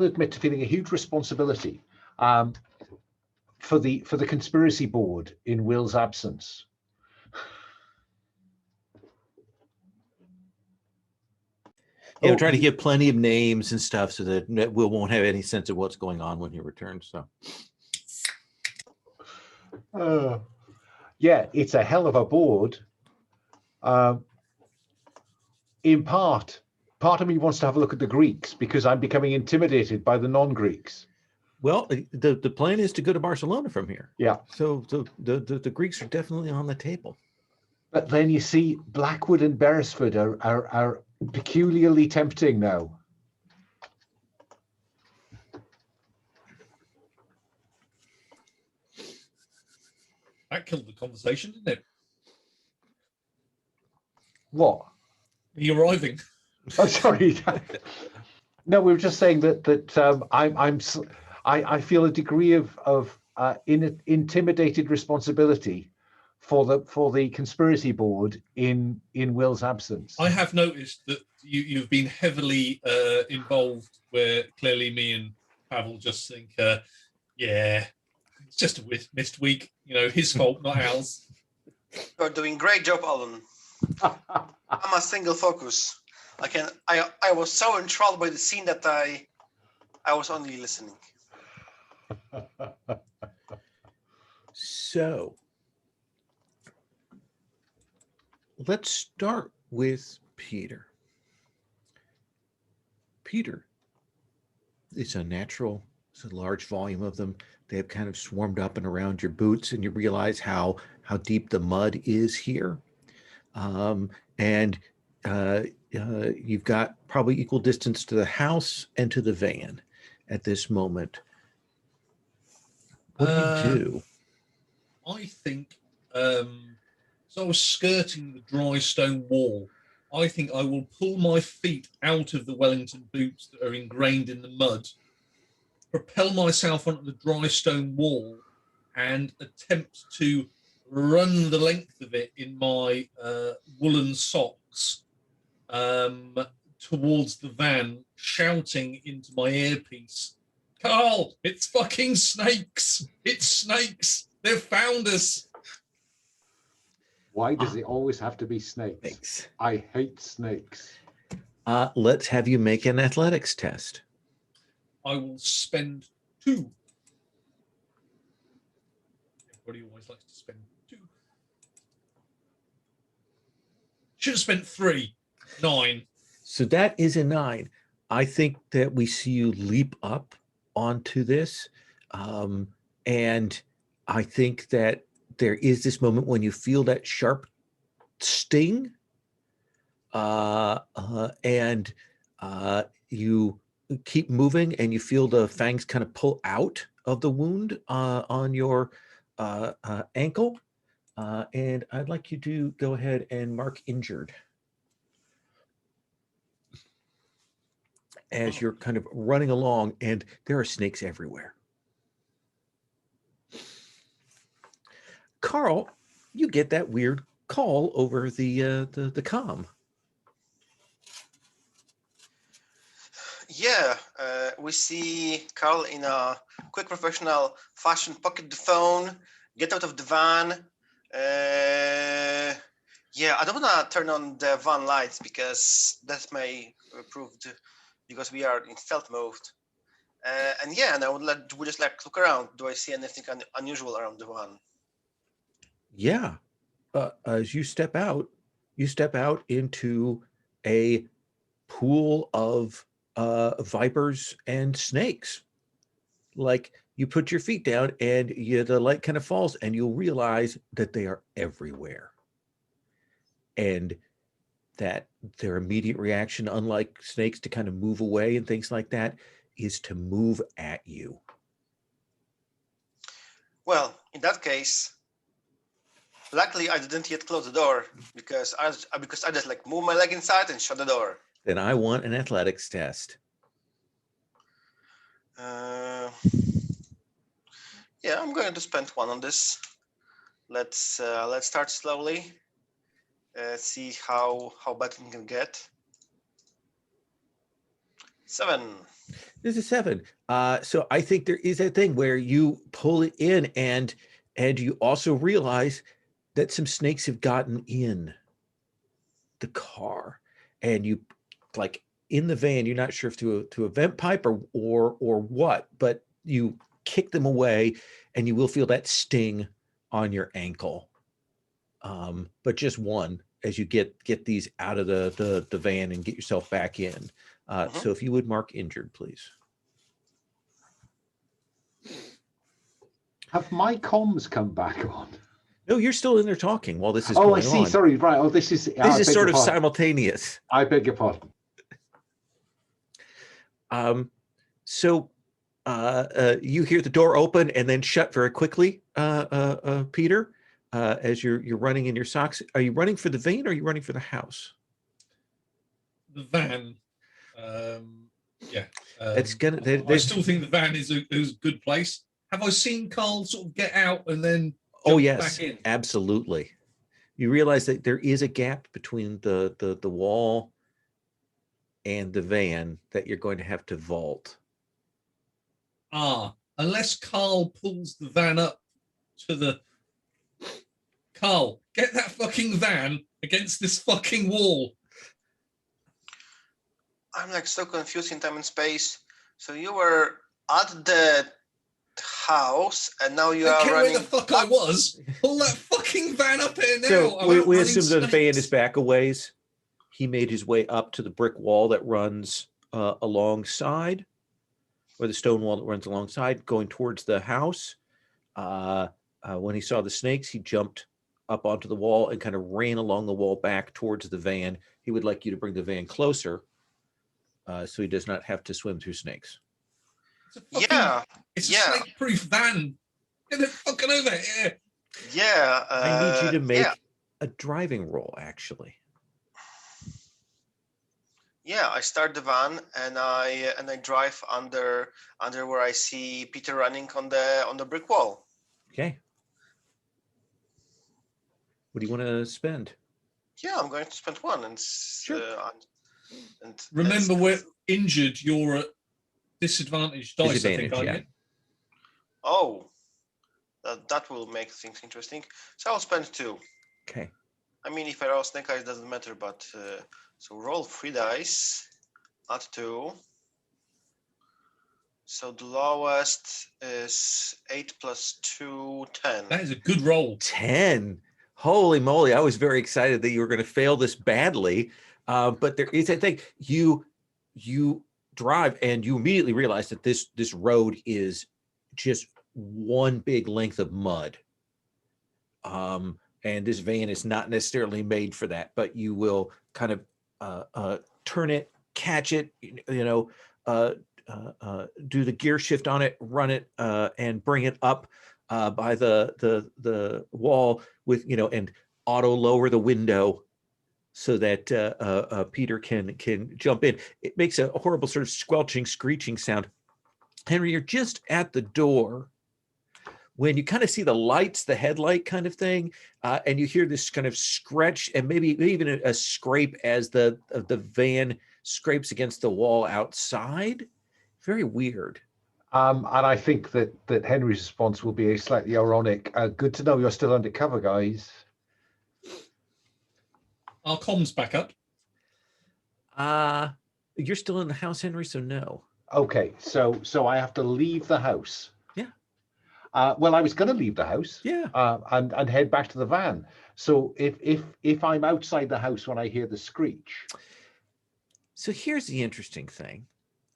admit to feeling a huge responsibility for the conspiracy board in Will's absence. Yeah, we're trying to give plenty of names and stuff so that Will won't have any sense of what's going on when he returns. So, yeah, it's a hell of a board. In part of me wants to have a look at the Greeks because I'm becoming intimidated by the non-Greeks. well, the plan is to go to Barcelona from here. Yeah. So the Greeks are definitely on the table. But then you see, Blackwood and Beresford are peculiarly tempting now. That killed the conversation, didn't it? What? Me arriving. Oh, sorry. No, we were just saying that I feel a degree of intimidated responsibility for the conspiracy board in Will's absence. I have noticed that you've been heavily involved, where clearly me and Pavel just think, yeah, it's just a missed week. You know, his fault, not ours. You're doing great job, Alan. I'm a single focus. I was so enthralled by the scene that I was only listening. So let's start with Peter. Peter, it's a large volume of them. They have kind of swarmed up and around your boots, and you realize how deep the mud is here. And you've got probably equal distance to the house and to the van at this moment. What do you do? I think, so I was skirting the dry stone wall. I think I will pull my feet out of the Wellington boots that are ingrained in the mud, propel myself onto the dry stone wall, and attempt to run the length of it in my woolen socks towards the van, shouting into my earpiece, "Carl, it's fucking snakes! It's snakes! They've found us!" Why does it always have to be snakes? Thanks. I hate snakes. Let's have you make an athletics test. I will spend 2. Everybody always likes to spend 2. Should have spent 3. 9. So that is a 9. I think that we see you leap up onto this. And I think that there is this moment when you feel that sharp sting, and you keep moving, and you feel the fangs kind of pull out of the wound on your ankle. And I'd like you to go ahead and mark injured as you're kind of running along, and there are snakes everywhere. Carl, you get that weird call over the comm. Yeah, we see Carl in a quick professional fashion pocket the phone, get out of the van. Yeah, I don't want to turn on the van lights because that may prove because we are in stealth mode. And yeah, and I would just look around. Do I see anything unusual around the van? Yeah. As you step out into a pool of vipers and snakes. Like, you put your feet down and the light kind of falls, and you'll realize that they are everywhere. And that their immediate reaction, unlike snakes to kind of move away and things like that, is to move at you. Well, in that case, luckily I didn't yet close the door because I just like move my leg inside and shut the door. Then I want an athletics test. Yeah, I'm going to spend 1 on this. Let's start slowly. See how bad it can get. 7. This is 7. So I think there is a thing where you pull it in, and you also realize that some snakes have gotten in the car, and you, like, in the van, you're not sure if to a vent pipe or what, but you kick them away, and you will feel that sting on your ankle. But just one as you get these out of the van and get yourself back in. So if you would mark injured, please. Have my comms come back on? No, you're still in there talking while this is Oh, going I see. on. Sorry. Right. Oh, this is Sort of simultaneous. I beg your pardon. So you hear the door open and then shut very quickly, Peter, as you're running in your socks. Are you running for the van or are you running for the house? The van. Yeah. It's gonna. I still think the van is a good place. Have I seen Carl sort of get out and then jump back in? Absolutely. You realize that there is a gap between the wall and the van that you're going to have to vault. Unless Carl pulls the van up to the... Carl, get that fucking van against this fucking wall. I'm like so confused in time and space. So you were at the house and now you are running. Where the fuck I was. Pull that fucking van up here now. So we assume that the van is back a ways. He made his way up to the brick wall that runs alongside, or the stone wall that runs alongside, going towards the house. When he saw the snakes, he jumped up onto the wall and kind of ran along the wall back towards the van. He would like you to bring the van closer, so he does not have to swim through snakes. It's a snake-proof van. Get it fucking over here. Yeah. I need you to make a driving roll, actually. Yeah, I start the van and I drive under where I see Peter running on the brick wall. Okay. What do you want to spend? Yeah, I'm going to spend 1 and sure. And remember, we're injured. You're at disadvantage dice. I think, aren't you? Oh, that will make things interesting. So I'll spend 2. Okay. I mean, if I roll snake eyes, doesn't matter. But so roll 3 dice, add 2. So the lowest is 8 plus 2, 10. That is a good roll. 10. Holy moly! I was very excited that you were going to fail this badly, but there is a thing. You drive and you immediately realize that this road is just one big length of mud, and this van is not necessarily made for that. But you will kind of turn it, catch it, do the gear shift on it, run it, and bring it up by the wall with, and auto lower the window so that Peter can jump in. It makes a horrible sort of squelching, screeching sound. Henry, you're just at the door when you kind of see the lights, the headlight kind of thing, and you hear this kind of scratch and maybe even a scrape as the van scrapes against the wall outside. Very weird. And I think that Henry's response will be a slightly ironic. Good to know you're still undercover, guys. Our comms back up. You're still in the house, Henry, so no. Okay, so I have to leave the house. Yeah. Well, I was going to leave the house. Yeah. And head back to the van. So if I'm outside the house when I hear the screech. So here's the interesting thing.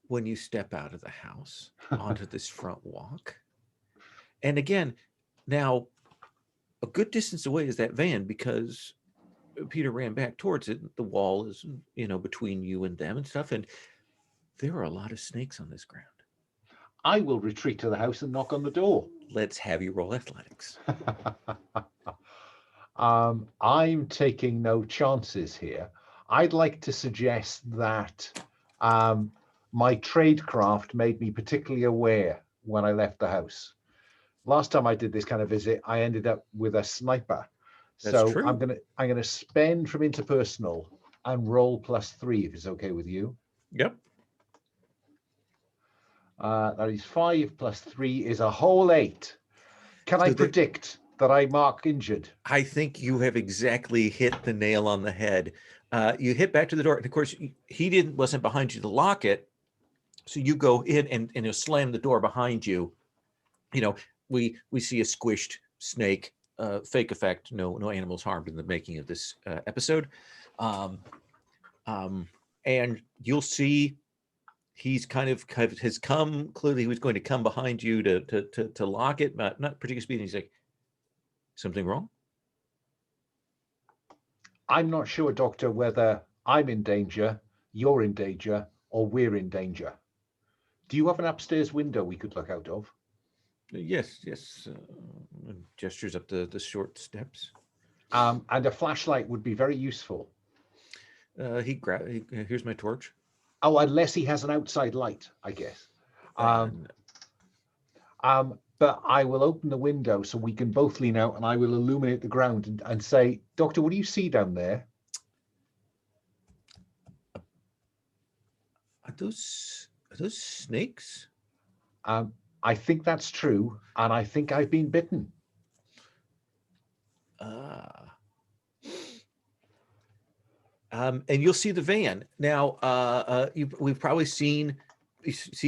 When you step out of the house onto this front walk. And again, now a good distance away is that van because Peter ran back towards it. The wall is, between you and them and stuff. And there are a lot of snakes on this ground. I will retreat to the house and knock on the door. Let's have you roll athletics. I'm taking no chances here. I'd like to suggest that my tradecraft made me particularly aware when I left the house. Last time I did this kind of visit, I ended up with a sniper. That's So true. I'm gonna spend from interpersonal and roll +3 if it's okay with you. Yep. That is 5 + 3 is a whole 8. Can I So predict that I mark injured? I think you have exactly hit the nail on the head. You hit back to the door, and of course, he wasn't behind you to lock it. So you go in and you slam the door behind you. You know, we see a squished snake. Fake effect. No animals harmed in the making of this episode. And you'll see he's kind of has come. Clearly, he was going to come behind you to lock it, but not particularly speed. He's like, something wrong? I'm not sure, Doctor, whether I'm in danger, you're in danger, or we're in danger. Do you have an upstairs window we could look out of? Yes. Gestures up the short steps. And a flashlight would be very useful. Here's my torch. Oh, unless he has an outside light, I guess. But I will open the window so we can both lean out, and I will illuminate the ground and say, Doctor, what do you see down there? Are those snakes? I think that's true, and I think I've been bitten. And you'll see the van now. We've probably see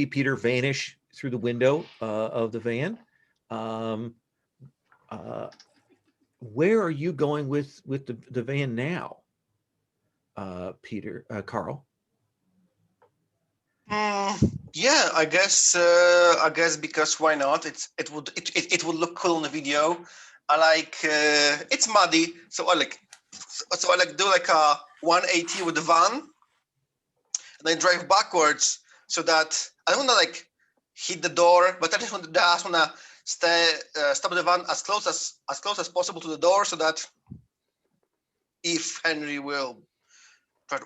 Peter vanish through the window of the van. Where are you going with the van now, Carl? Yeah, I guess because why not? It would look cool in the video. I like it's muddy, so I like do like a 180 with the van, and then drive backwards so that I don't want to like hit the door, but I just want to stop the van as close as possible to the door, so that if Henry will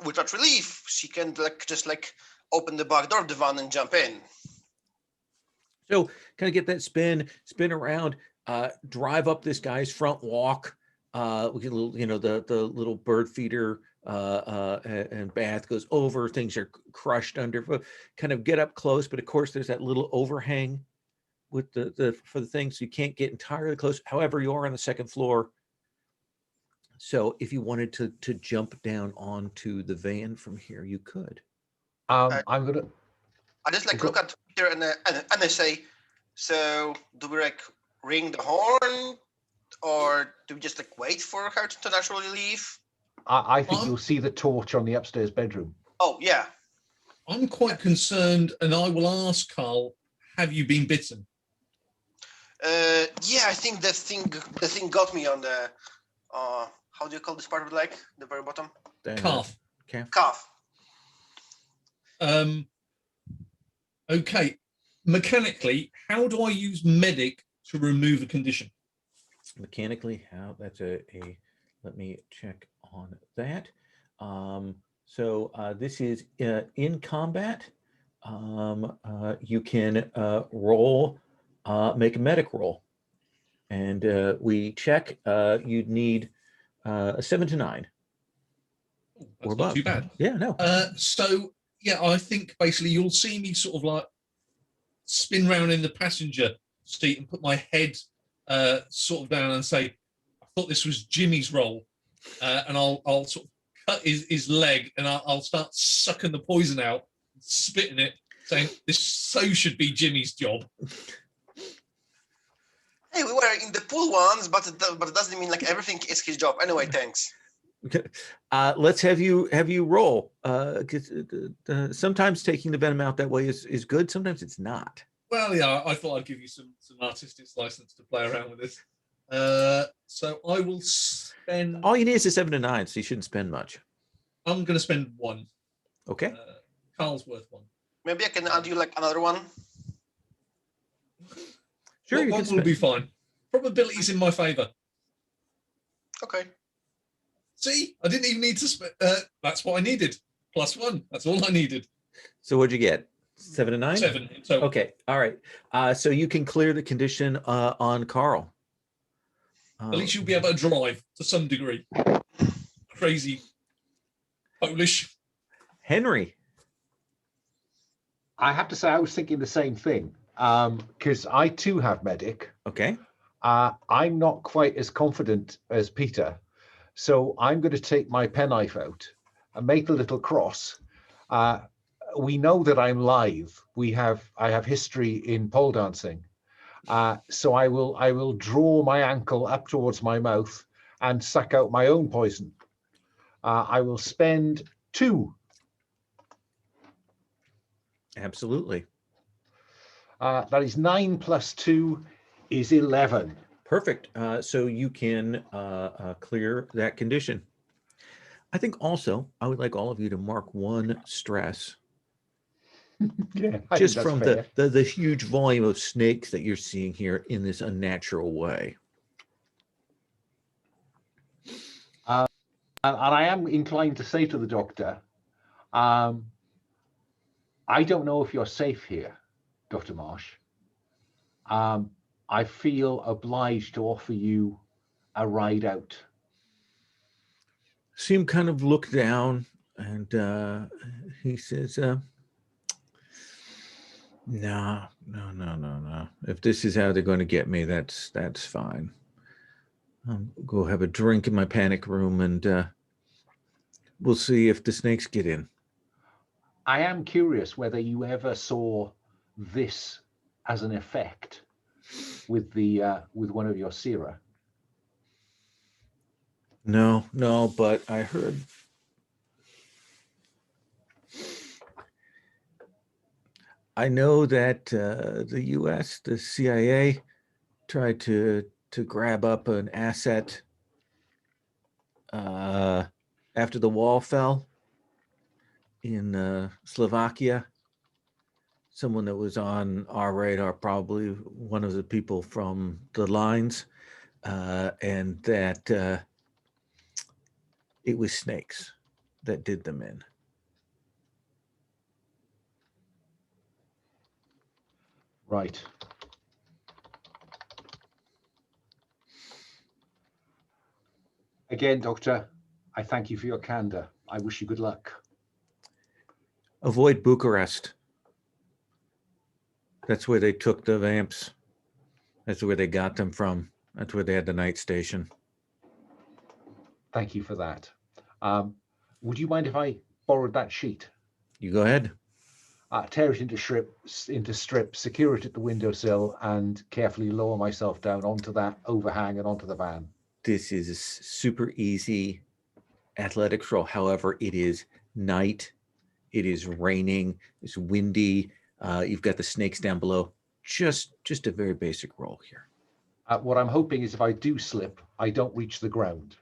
without relief, she can just open the back door of the van and jump in. So kind of get that spin around, drive up this guy's front walk. We get a little, the little bird feeder and bath goes over. Things are crushed under. Kind of get up close, but of course there's that little overhang with for the thing, so you can't get entirely close. However, you are on the second floor. So if you wanted to jump down onto the van from here, you could. I just look at Peter and I say, so do we ring the horn, or do we just wait for her to naturally leave? I think you'll see the torch on the upstairs bedroom. Oh yeah. I'm quite concerned, and I will ask Carl, have you been bitten? Yeah, I think the thing got me on the how do you call this part of the leg? The very bottom? Calf. Calf. Okay. Mechanically, how do I use medic to remove a condition? Mechanically, how? That's let me check on that. So this is in combat. You can roll, make a medic roll, and we check. You'd need a 7 to 9. That's not too bad. Yeah, no. So yeah, I think basically you'll see me sort of spin round in the passenger seat and put my head sort of down and say, I thought this was Jimmy's role, and I'll sort of cut his leg, and I'll start sucking the poison out, spitting it, saying this should be Jimmy's job. Hey, we were in the pool once, but it doesn't mean everything is his job. Anyway, thanks. Let's have you roll. Sometimes taking the venom out that way is good. Sometimes it's not. Well, yeah, I thought I'd give you some artistic license to play around with this. So I will spend. All you need is a 7 to 9, so you shouldn't spend much. I'm going to spend 1. Okay. Carl's worth 1. Maybe I can add you another one. Sure, one will be fine. Probability's in my favor. Okay. See, I didn't even need to spend. That's what I needed. +1. That's all I needed. So what'd you get? 7 to 9? 7. So okay. All right. So you can clear the condition on Carl. At least you'll be able to drive to some degree. Crazy Polish. Henry. I have to say, I was thinking the same thing, because I too have medic. Okay. I'm not quite as confident as Peter, so I'm going to take my penknife out and make a little cross. We know that I'm live. I have history in pole dancing, so I will draw my ankle up towards my mouth and suck out my own poison. I will spend 2. Absolutely. That is 9 plus 2 is 11. Perfect. So you can clear that condition. I think also I would like all of you to mark 1 stress, Yeah, just from the huge volume of snakes that you're seeing here in this unnatural way. And I am inclined to say to the doctor, I don't know if you're safe here, Dr. Marsh. I feel obliged to offer you a ride out. See him kind of look down, and he says, no. If this is how they're going to get me, that's fine. I'll go have a drink in my panic room, and we'll see if the snakes get in. I am curious whether you ever saw this as an effect with one of your Sira. No, but I heard I know that the U.S., the CIA, tried to grab up an asset after the wall fell in Slovakia. Someone that was on our radar, probably one of the people from the lines, and that it was snakes that did them in. Right. Again, Doctor, I thank you for your candor. I wish you good luck. Avoid Bucharest. That's where they took the vamps. That's where they got them from. That's where they had the night station. Thank you for that. Would you mind if I borrowed that sheet? You go ahead. Tear it into strips, secure it at the windowsill, and carefully lower myself down onto that overhang and onto the van. This is a super easy athletics roll. However, it is night. It is raining. It's windy. You've got the snakes down below. Just a very basic roll here. What I'm hoping is if I do slip, I don't reach the ground.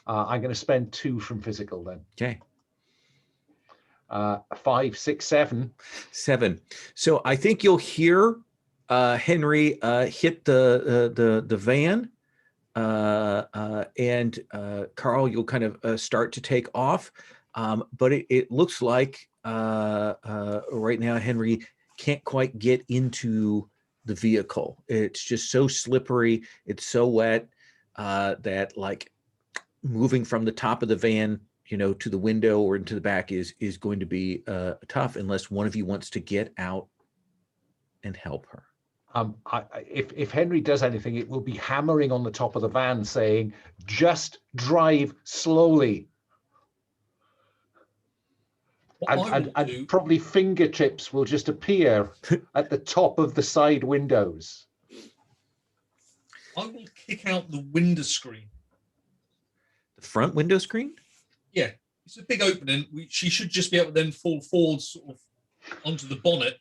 I'm going to spend 2 from physical then. Okay. 5, 6, 7. 7. So I think you'll hear Henry hit the van, and Carl, you'll kind of start to take off. But it looks like right now Henry can't quite get into the vehicle. It's just so slippery. It's so wet that like moving from the top of the van, to the window or into the back is going to be tough unless one of you wants to get out and help her. If Henry does anything, it will be hammering on the top of the van saying, just drive slowly. And probably fingertips will just appear at the top of the side windows. I will kick out the window screen. The front window screen? Yeah, it's a big opening. She should just be able to then fall forward sort of onto the bonnet,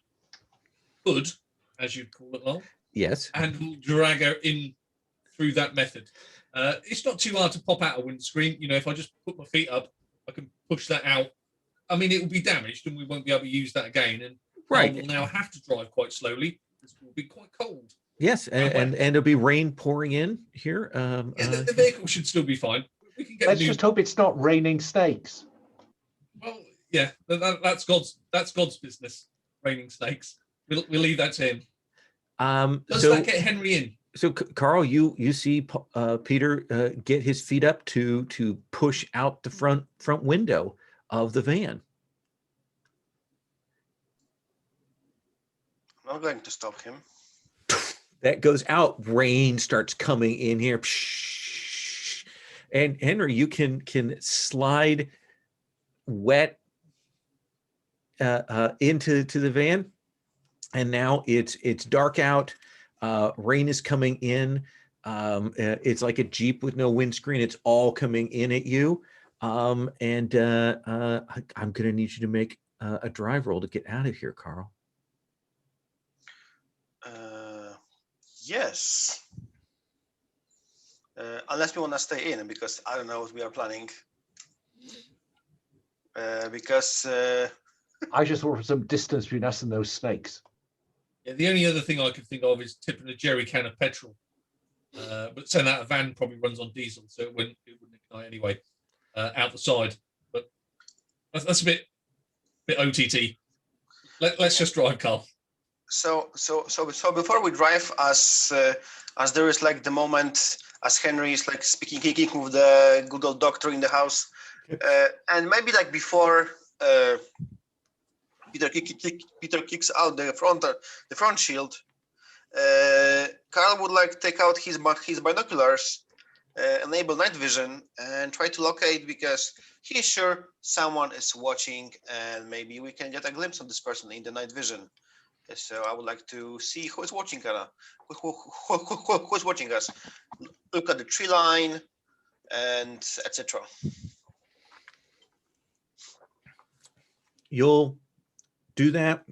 hood, as you'd call it, Lol. Yes. And we'll drag her in through that method. It's not too hard to pop out a window screen. If I just put my feet up, I can push that out. I mean, it will be damaged and we won't be able to use that again. And right. We'll now have to drive quite slowly. It will be quite cold. Yes, and it'll be rain pouring in here. The vehicle should still be fine. We can get Let's just hope it's not raining snakes. Well, yeah, that's God's business. Raining snakes. We'll leave that to him. Does that get Henry in? So Carl, you see Peter get his feet up to push out the front window of the van. I'm not going to stop him. That goes out. Rain starts coming in here. And Henry, you can slide wet into the van. And now it's dark out. Rain is coming in. It's like a Jeep with no windscreen. It's all coming in at you. I'm going to need you to make a drive roll to get out of here, Carl. Yes. Unless we want to stay in, because I don't know what we are planning. Because I just want some distance between us and those snakes. Yeah, the only other thing I could think of is tipping a jerry can of petrol. But saying that, a van probably runs on diesel, so it wouldn't ignite anyway. Out the side, but that's a bit OTT. Let's just drive, Carl. So before we drive, as there is like the moment as Henry is like speaking with the good old doctor in the house, and maybe like before Peter kicks out the front shield, Carl would like take out his binoculars, enable night vision, and try to locate, because he's sure someone is watching, and maybe we can get a glimpse of this person in the night vision. So I would like to see who is watching, Carl. Who is watching us? Look at the tree line, and etc. You'll do that.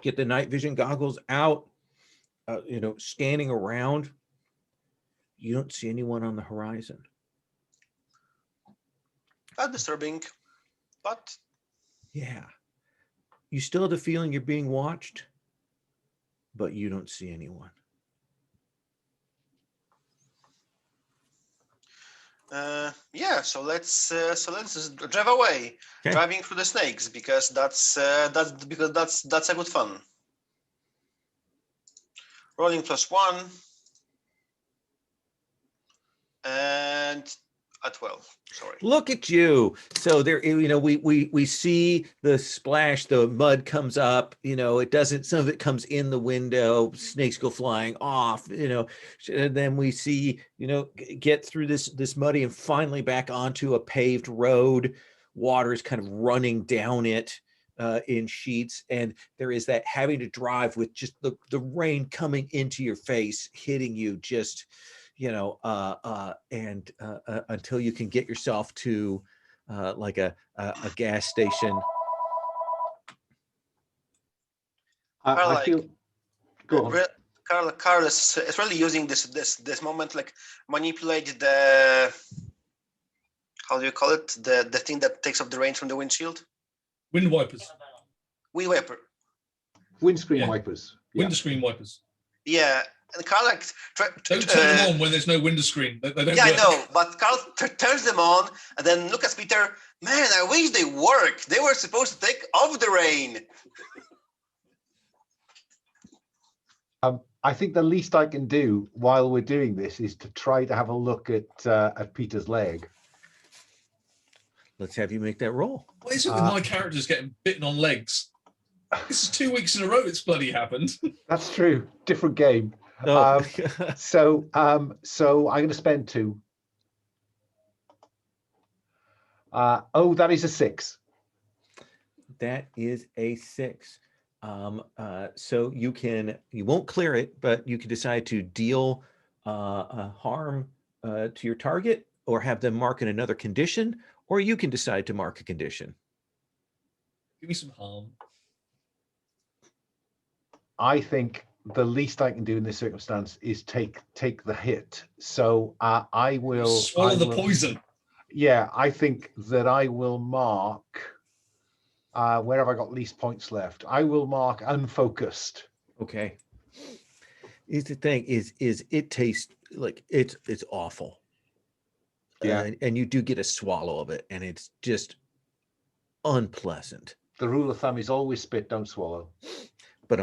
Get the night vision goggles out. Scanning around. You don't see anyone on the horizon. That's disturbing, but yeah, you still have the feeling you're being watched, but you don't see anyone. Yeah, so let's drive away, okay. Driving through the snakes, because that's a good fun. Rolling +1 and a 12. Sorry. Look at you. So there, we see the splash, the mud comes up, it doesn't, some of it comes in the window, snakes go flying off, and then we see, get through this muddy and finally back onto a paved road. Water is kind of running down it in sheets. And there is that having to drive with just the rain coming into your face, hitting you just, until you can get yourself to like a gas station. I feel. Go on. Carl is really using this moment, like manipulate the, how do you call it? The thing that takes off the rain from the windshield. Wind wipers. Wind wiper. Windscreen wipers. Windscreen wipers. Yeah. And Carl like don't turn them on when there's no window screen. They don't work. I know, but Carl turns them on and then look at Peter. Man, I wish they work. They were supposed to take off the rain. I think the least I can do while we're doing this is to try to have a look at Peter's leg. Let's have you make that roll. What is it with my characters getting bitten on legs? This is 2 weeks in a row it's bloody happened. That's true. Different game. Oh. So I'm going to spend 2. That is a 6. That is a 6. So you won't clear it, but you can decide to deal harm to your target, or have them mark in another condition, or you can decide to mark a condition. Give me some harm. I think the least I can do in this circumstance is take the hit. So I will swallow the poison. Yeah, I think that I will mark. Where have I got least points left? I will mark unfocused. Okay. Is the thing is it tastes like it's awful. Yeah. And you do get a swallow of it, and it's just unpleasant. The rule of thumb is always spit, don't swallow. But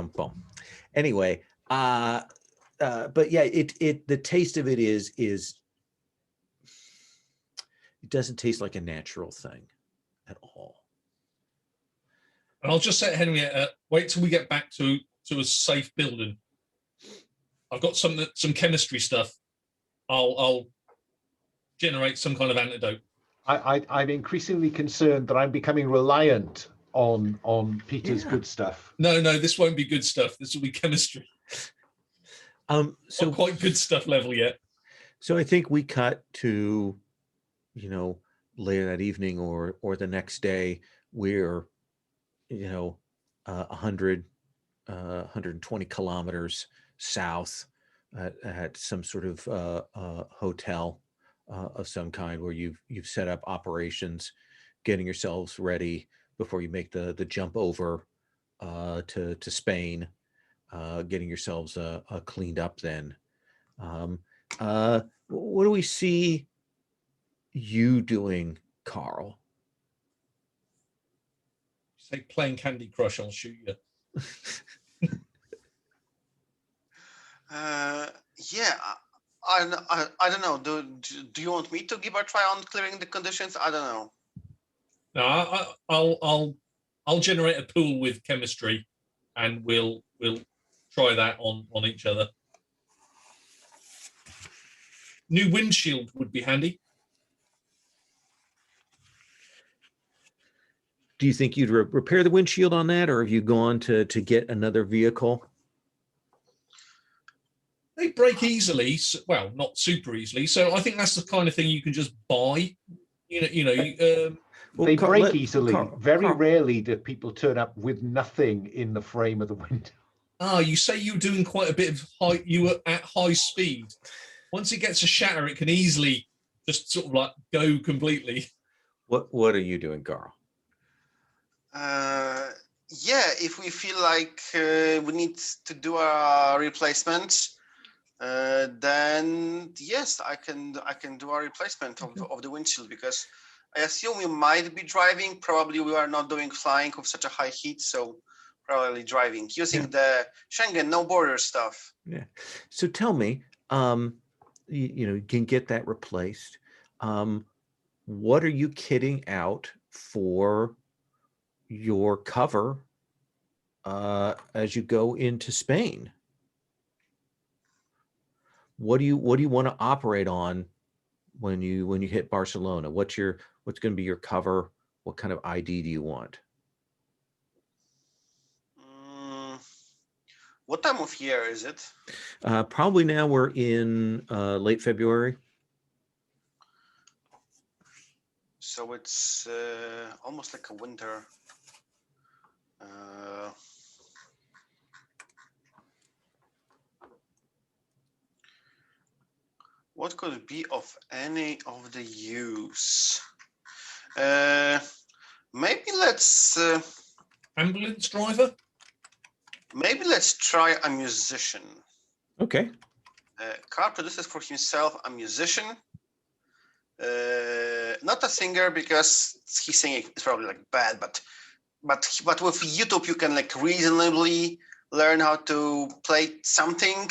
anyway, but yeah, the taste of it is it doesn't taste like a natural thing at all. And I'll just say, Henrietta, wait till we get back to a safe building. I've got some chemistry stuff. I'll generate some kind of antidote. I'm increasingly concerned that I'm becoming reliant on Peter's good stuff. No, this won't be good stuff. This will be chemistry. So not quite good stuff level yet. So I think we cut to, later that evening or the next day, we're, 120 kilometers south at some sort of hotel of some kind where you've set up operations, getting yourselves ready before you make the jump over to Spain, getting yourselves cleaned up then. What do we see you doing, Carl? Say playing Candy Crush, I'll shoot you. Yeah, I don't know. Do you want me to give a try on clearing the conditions? I don't know. No, I'll generate a pool with chemistry, and we'll try that on each other. New windshield would be handy. Do you think you'd repair the windshield on that, or have you gone to get another vehicle? They break easily. Well, not super easily. So I think that's the kind of thing you can just buy. They break easily. Very rarely do people turn up with nothing in the frame of the window. You say you're doing quite a bit of high. You were at high speed. Once it gets a shatter, it can easily just sort of like go completely. What are you doing, Carl? Yeah, if we feel like we need to do a replacement, then yes, I can do a replacement of the windshield, because I assume we might be driving. Probably we are not doing flying with such a high heat, so probably driving using the Schengen no border stuff. Yeah. So tell me, you can get that replaced. What are you kitting out for your cover as you go into Spain? What do you want to operate on when you hit Barcelona? What's going to be your cover? What kind of ID do you want? What time of year is it? Probably now we're in late February. So it's almost like a winter. What could be of any of the use? Maybe let's... ambulance driver? Maybe let's try a musician. Okay. Carl produces for himself a musician. Not a singer, because his singing is probably like bad, but with YouTube you can like reasonably learn how to play something,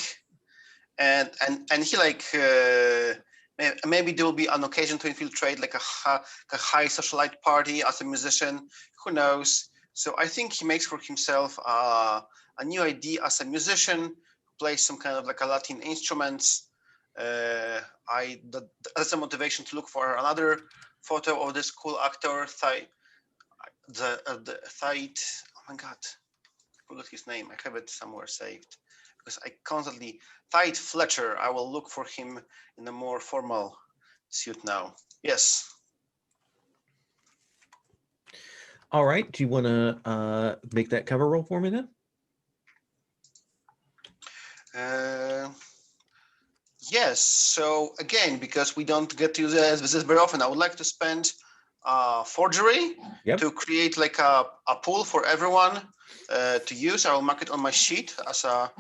and he like maybe there will be an occasion to infiltrate like a high socialite party as a musician. Who knows? So I think he makes for himself a new ID as a musician who plays some kind of like a Latin instruments. That's a motivation to look for another photo of this cool actor, Thaid. Oh my God, I forgot his name. I have it somewhere saved because I constantly Thaid Fletcher. I will look for him in a more formal suit now. Yes. All right. Do you want to make that cover roll for me then? Yes. So again, because we don't get to use this very often, I would like to spend forgery to create like a pool for everyone to use. I will mark it on my sheet as a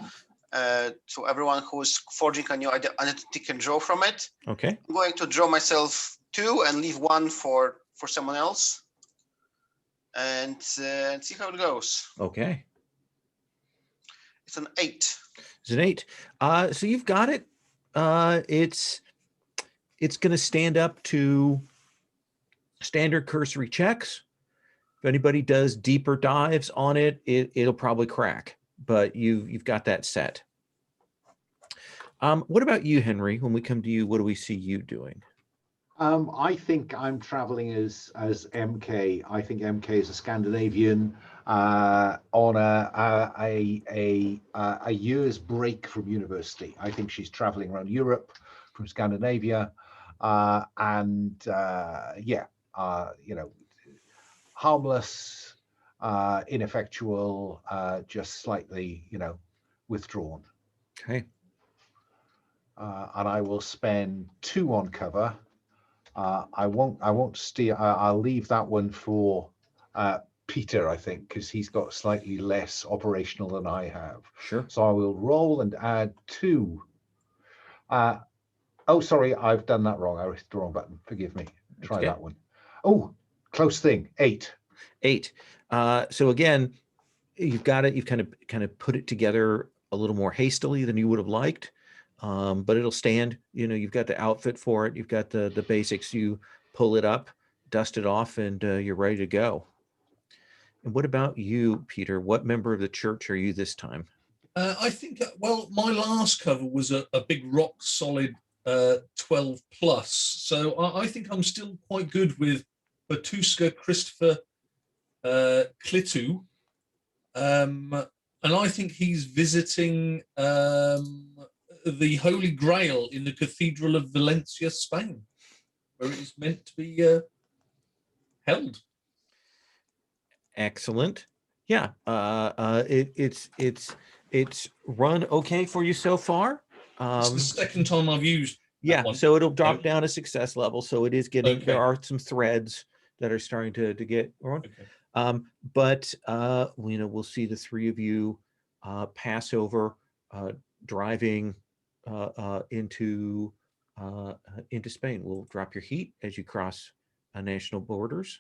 so everyone who is forging a new identity can draw from it. Okay. I'm going to draw myself 2 and leave 1 for someone else, and see how it goes. Okay. It's an 8. It's an 8. So you've got it. It's going to stand up to standard cursory checks. If anybody does deeper dives on it, it'll probably crack. But you've got that set. What about you, Henry? When we come to you, what do we see you doing? I think I'm traveling as MK. I think MK is a Scandinavian on a year's break from university. I think she's traveling around Europe from Scandinavia, harmless, ineffectual, just slightly, withdrawn. Okay. And I will spend 2 on cover. I won't steer. I'll leave that one for Peter, I think, because he's got slightly less operational than I have. Sure. So I will roll and add 2. Oh, sorry, I've done that wrong. I hit the wrong button. Forgive me. Try that one. Oh, close thing. 8. 8. So again, you've got it. You've kind of put it together a little more hastily than you would have liked. But it'll stand. You've got the outfit for it. You've got the basics. You pull it up, dust it off, and you're ready to go. And what about you, Peter? What member of the church are you this time? I think, my last cover was a big rock solid 12 plus. So I think I'm still quite good with Batuska Christopher Clitu. And I think he's visiting the Holy Grail in the Cathedral of Valencia, Spain, where it is meant to be held. Excellent. Yeah. It's run okay for you so far. It's the second time I've used. Yeah. One. So it'll drop down a success level. So it is getting. Okay. There are some threads that are starting to get on. Okay. But we'll see the 3 of you pass over, driving into Spain. We'll drop your heat as you cross national borders.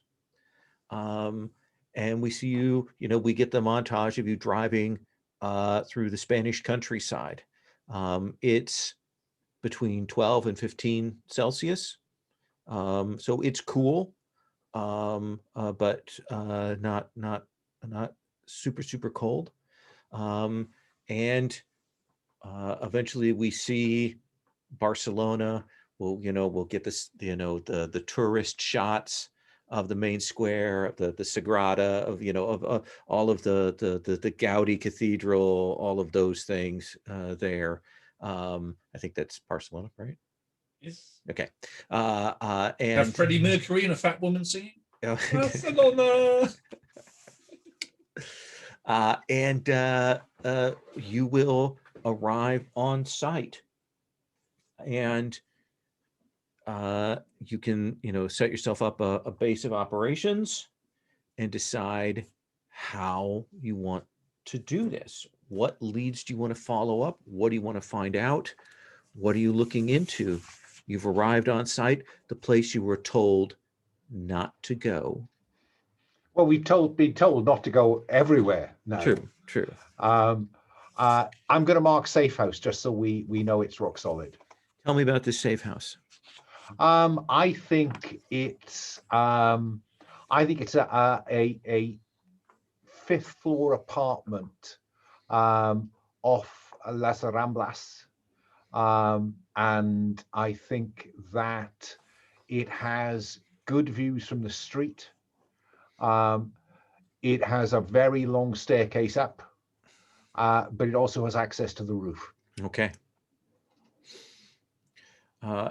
And we see you, we get the montage of you driving through the Spanish countryside. It's between 12 and 15 Celsius. So it's cool, but not super cold. And eventually we see Barcelona. We'll get this, the tourist shots of the main square, the Sagrada, of all of the Gaudi Cathedral, all of those things there. I think that's Barcelona, right? Yes. Okay. Have And Freddie Mercury and a fat woman singing. Okay. Barcelona. And you will arrive on site, and you can set yourself up a base of operations and decide how you want to do this. What leads do you want to follow up? What do you want to find out? What are you looking into? You've arrived on site, the place you were told not to go. Well, we've been told not to go everywhere now. True. I'm going to mark safe house just so we know it's rock solid. Tell me about this safe house. I think it's a 5th floor apartment off Las Ramblas, and I think that it has good views from the street. It has a very long staircase up, but it also has access to the roof. Okay.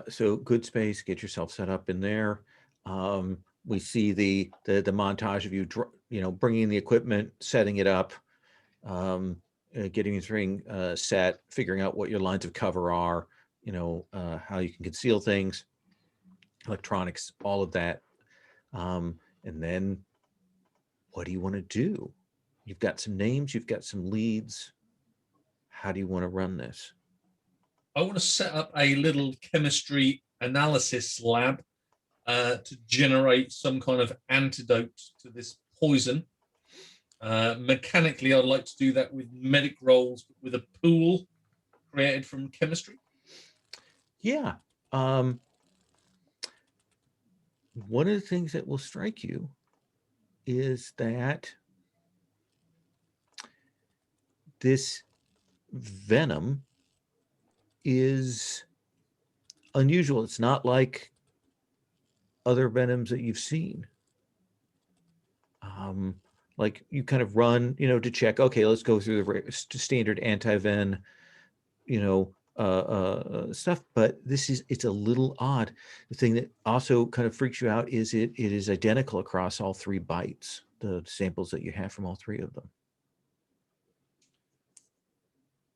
So good space, get yourself set up in there. We see the montage of you, bringing the equipment, setting it up, getting everything set, figuring out what your lines of cover are, how you can conceal things, electronics, all of that. And then what do you want to do? You've got some names, you've got some leads. How do you want to run this? I want to set up a little chemistry analysis lab to generate some kind of antidote to this poison. Mechanically, I'd like to do that with medic rolls, but with a pool created from chemistry. Yeah. One of the things that will strike you is that this venom is unusual. It's not like other venoms that you've seen. Like you kind of run, to check, okay, let's go through the standard anti-ven, stuff, but it's a little odd. The thing that also kind of freaks you out is it is identical across all 3 bites, the samples that you have from all 3 of them.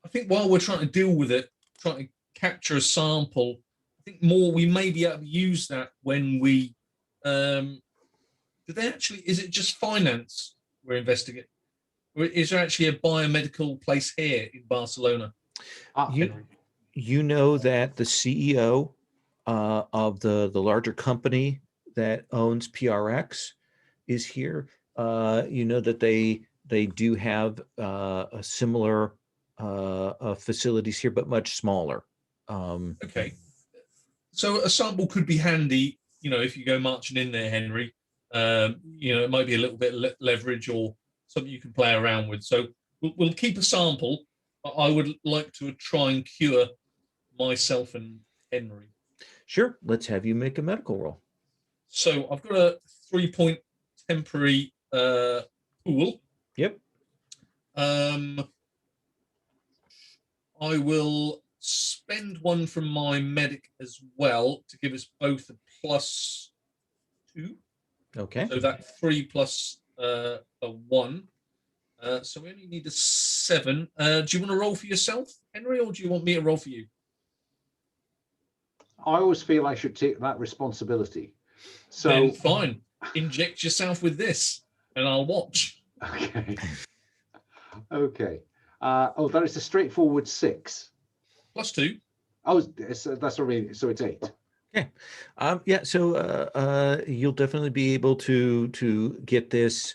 I think while we're trying to deal with it, trying to capture a sample, I think we may be able to use that when we, is it just finance we're investigating? Or is there actually a biomedical place here in Barcelona? You know that the CEO of the larger company that owns PRX is here. You know that they do have a similar facilities here, but much smaller. Okay, so a sample could be handy. If you go marching in there, Henry. It might be a little bit leverage or something you can play around with. So we'll keep a sample. I would like to try and cure myself and Henry. Sure. Let's have you make a medical roll. So I've got a 3-point temporary pool. Yep. I will spend one from my medic as well to give us both a +2. Okay. So that 3 plus a 1. So we only need a 7. Do you want to roll for yourself, Henry, or do you want me to roll for you? I always feel I should take that responsibility. So then fine, inject yourself with this, and I'll watch. Okay. Okay. That is a straightforward 6. +2. Oh, that's already, so it's 8. Okay. Yeah. So you'll definitely be able to get this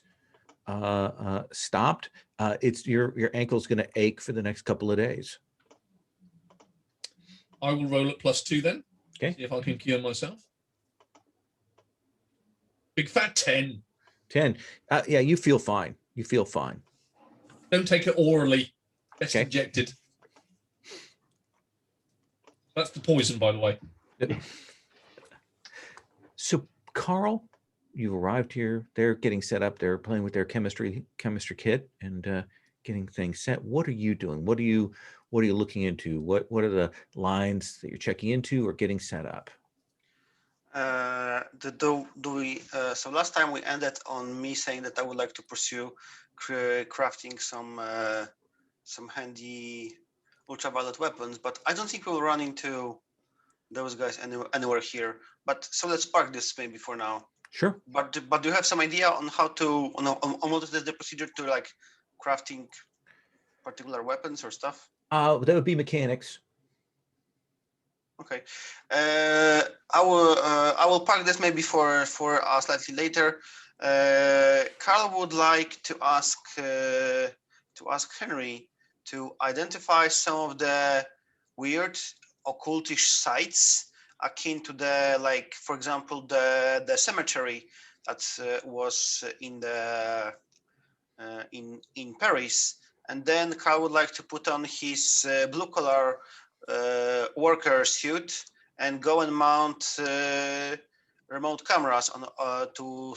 stopped. It's your ankle's going to ache for the next couple of days. I will roll at +2 then. Okay. See if I can cure myself. Big fat 10. 10. Yeah, you feel fine. You feel fine. Don't take it orally. Best Okay. injected. That's the poison, by the way. So, Carl, you've arrived here. They're getting set up. They're playing with their chemistry kit and getting things set. What are you doing? What are you looking into? What are the lines that you're checking into or getting set up? So last time we ended on me saying that I would like to pursue crafting some handy ultraviolet weapons, but I don't think we'll run into those guys anywhere here. But so let's park this maybe for now. Sure. But do you have some idea on how to on what is the procedure to like crafting particular weapons or stuff? That would be mechanics. Okay, I will park this maybe for slightly later. Carl would like to ask Henry to identify some of the weird occultish sites akin to the, like, for example, the cemetery that was in the in Paris. And then Carl would like to put on his blue collar worker suit and go and mount remote cameras on to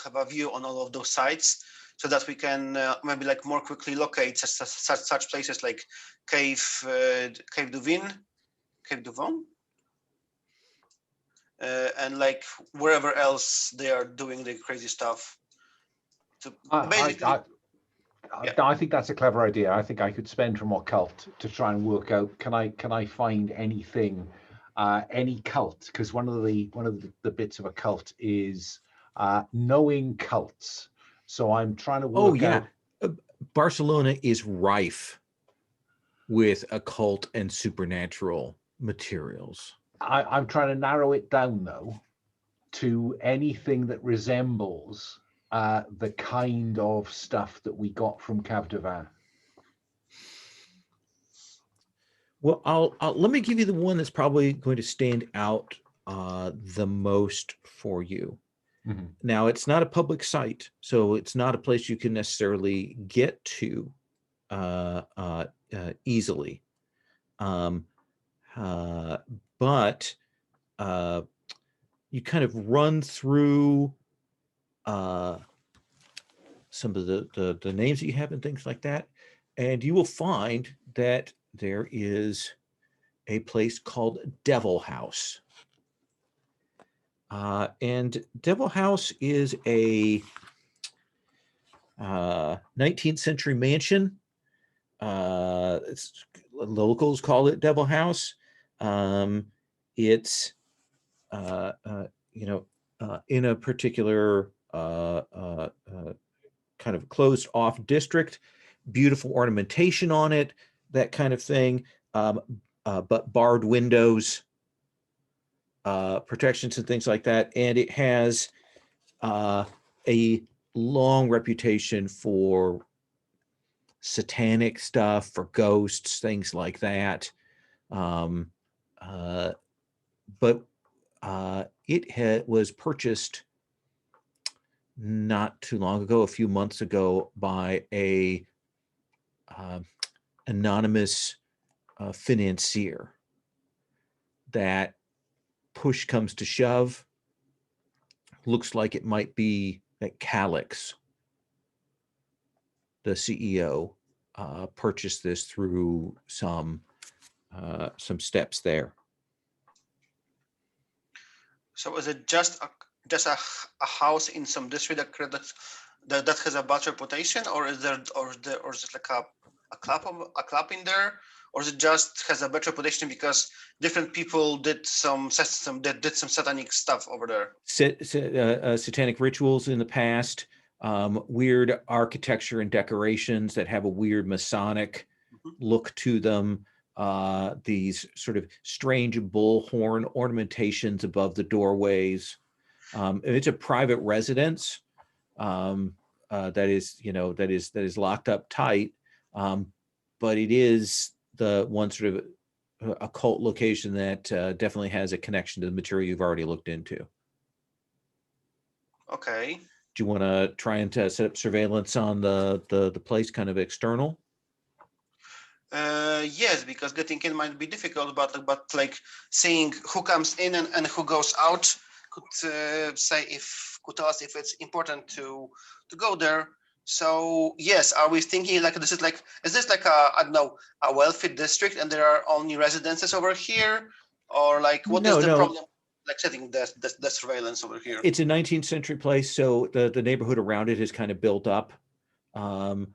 have a view on all of those sites, so that we can maybe like more quickly locate such places like Cave Duvin, and like wherever else they are doing the crazy stuff. So basically. I think that's a clever idea. I think I could spend from occult to try and work out, can I find anything, any cult? Because one of the bits of a cult is knowing cults. So I'm trying to work out. Barcelona is rife with occult and supernatural materials. I'm trying to narrow it down though to anything that resembles the kind of stuff that we got from PbtA? Well, let me give you the one that's probably going to stand out the most for you. Mhm. Now, it's not a public site, so it's not a place you can necessarily get to easily. But you kind of run through some of the names that you have and things like that, and you will find that there is a place called Devil House. And Devil House is a 19th century mansion. Locals call it Devil House. It's in a particular kind of closed off district, beautiful ornamentation on it, that kind of thing, but barred windows, protections and things like that. And it has a long reputation for satanic stuff, for ghosts, things like that. But it was purchased not too long ago, a few months ago, by a anonymous financier that, push comes to shove, looks like it might be that Calix, the CEO, purchased this through some steps there. So is it just a house in some district that has a bad reputation, or is it like a club in there, or is it just has a bad reputation because different people did some satanic stuff over there? Satanic rituals in the past, weird architecture and decorations that have a weird Masonic look to them. These sort of strange bullhorn ornamentations above the doorways. It's a private residence that is locked up tight, but it is the one sort of occult location that definitely has a connection to the material you've already looked into. Okay. Do you want to try and set up surveillance on the place, kind of external? Yes, because getting in might be difficult, but like seeing who comes in and who goes out could tell us if it's important to go there. So yes, are we thinking like is this like a, I don't know, a wealthy district and there are only residences over here, or like what is the problem? Like setting the surveillance over here. It's a 19th century place, so the neighborhood around it is kind of built up.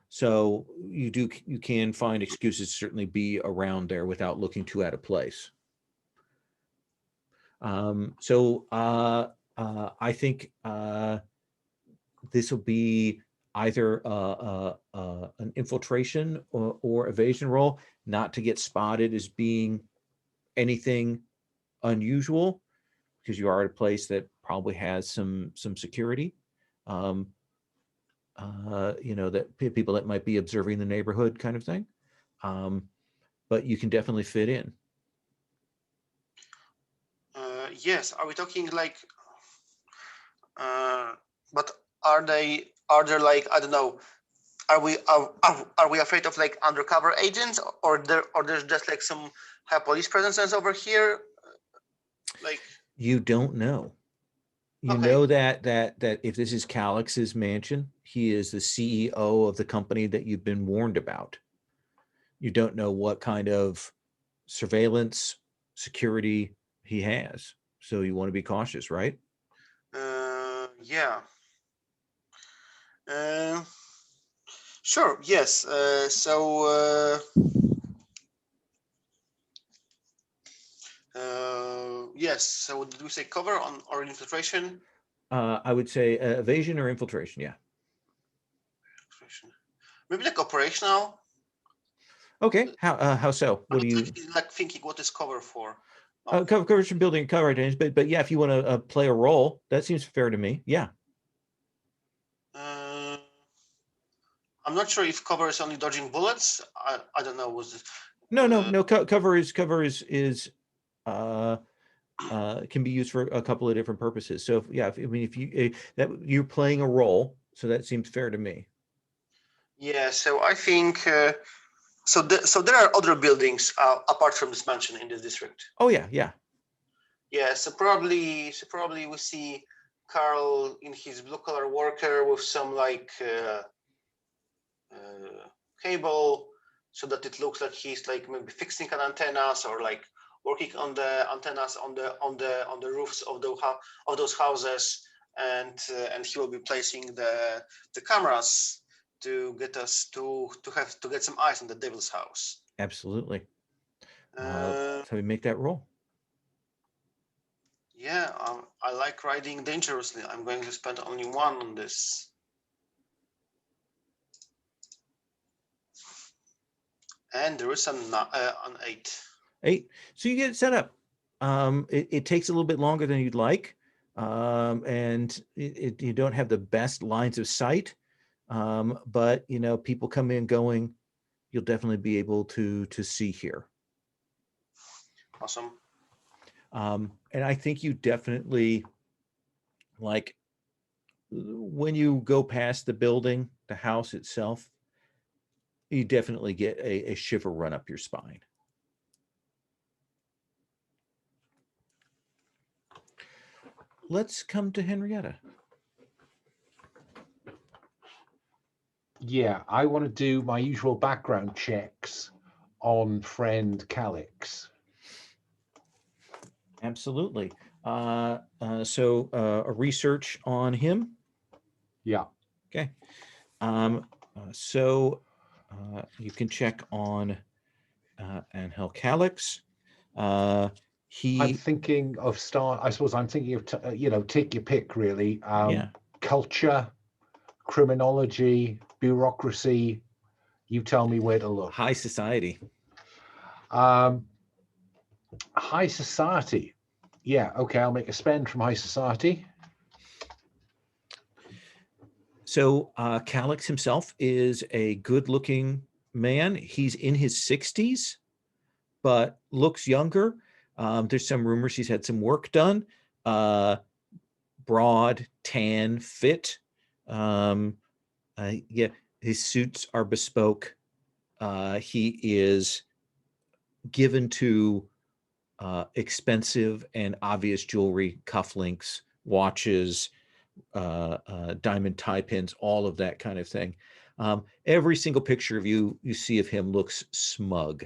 So you can find excuses to certainly be around there without looking too out of place. So I think this will be either an infiltration or evasion role, not to get spotted as being anything unusual, because you are at a place that probably has some security. That people that might be observing the neighborhood, kind of thing. But you can definitely fit in. Yes. Are we talking like? But are there like, I don't know? Are we afraid of like undercover agents, or there's just like some high police presence over here? Like, you don't know. You know that if this is Calix's mansion, he is the CEO of the company that you've been warned about. You don't know what kind of surveillance, security he has, so you want to be cautious, right? Yeah. Sure. Yes. Yes. So did we say cover on or infiltration? I would say evasion or infiltration. Yeah. Maybe like operational. Okay. How so? What do you like thinking? What is cover for? Coverage from building cover identities, but yeah, if you want to play a role, that seems fair to me. Yeah. I'm not sure if cover is only dodging bullets. I don't know. No. Cover is can be used for a couple of different purposes. So if you that you're playing a role, so that seems fair to me. Yeah. So I think so. There are other buildings apart from this mansion in this district. Oh yeah. Yeah. So probably we see Carl in his blue collar worker with some like cable, so that it looks like he's like maybe fixing an antennas or like working on the antennas on the roofs of those houses, and he will be placing the cameras to get us to get some eyes on the devil's house. Absolutely. So we make that roll. Yeah, I like riding dangerously. I'm going to spend only one on this. And there is an 8. 8. So you get it set up. It takes a little bit longer than you'd like, and you don't have the best lines of sight, but people come in going. You'll definitely be able to see here. Awesome. And I think you definitely, like, when you go past the building, the house itself, you definitely get a shiver run up your spine. Let's come to Henrietta. Yeah, I want to do my usual background checks on friend Calix. Absolutely. So a research on him. Yeah. Okay. So you can check on Angel Calix. I'm He, thinking of I suppose I'm thinking of take your pick, really. yeah, Culture, criminology, bureaucracy. You tell me where to look. high society. High society. Yeah, okay, I'll make a spend from high society. So Calix himself is a good-looking man. He's in his 60s, but looks younger. There's some rumors he's had some work done. Broad, tan, fit. Yeah, his suits are bespoke. He is given to expensive and obvious jewelry, cufflinks, watches, diamond tie pins, all of that kind of thing. Every single picture of you see of him looks smug.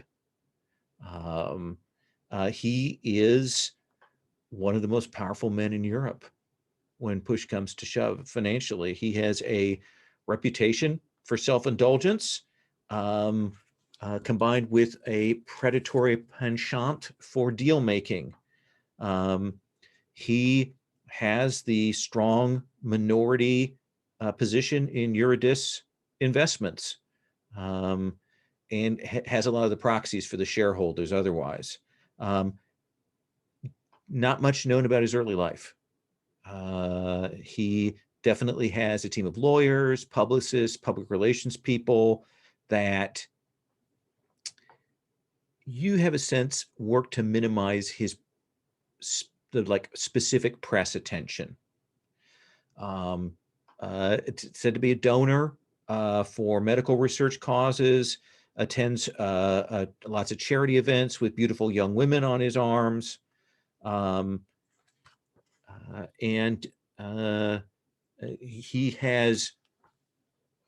He is one of the most powerful men in Europe when push comes to shove financially. He has a reputation for self-indulgence, combined with a predatory penchant for deal making. He has the strong minority position in Eurodis investments, and has a lot of the proxies for the shareholders otherwise. Not much known about his early life. He definitely has a team of lawyers, publicists, public relations people that you have a sense work to minimize his specific press attention. It's said to be a donor for medical research causes, attends lots of charity events with beautiful young women on his arms. And he has,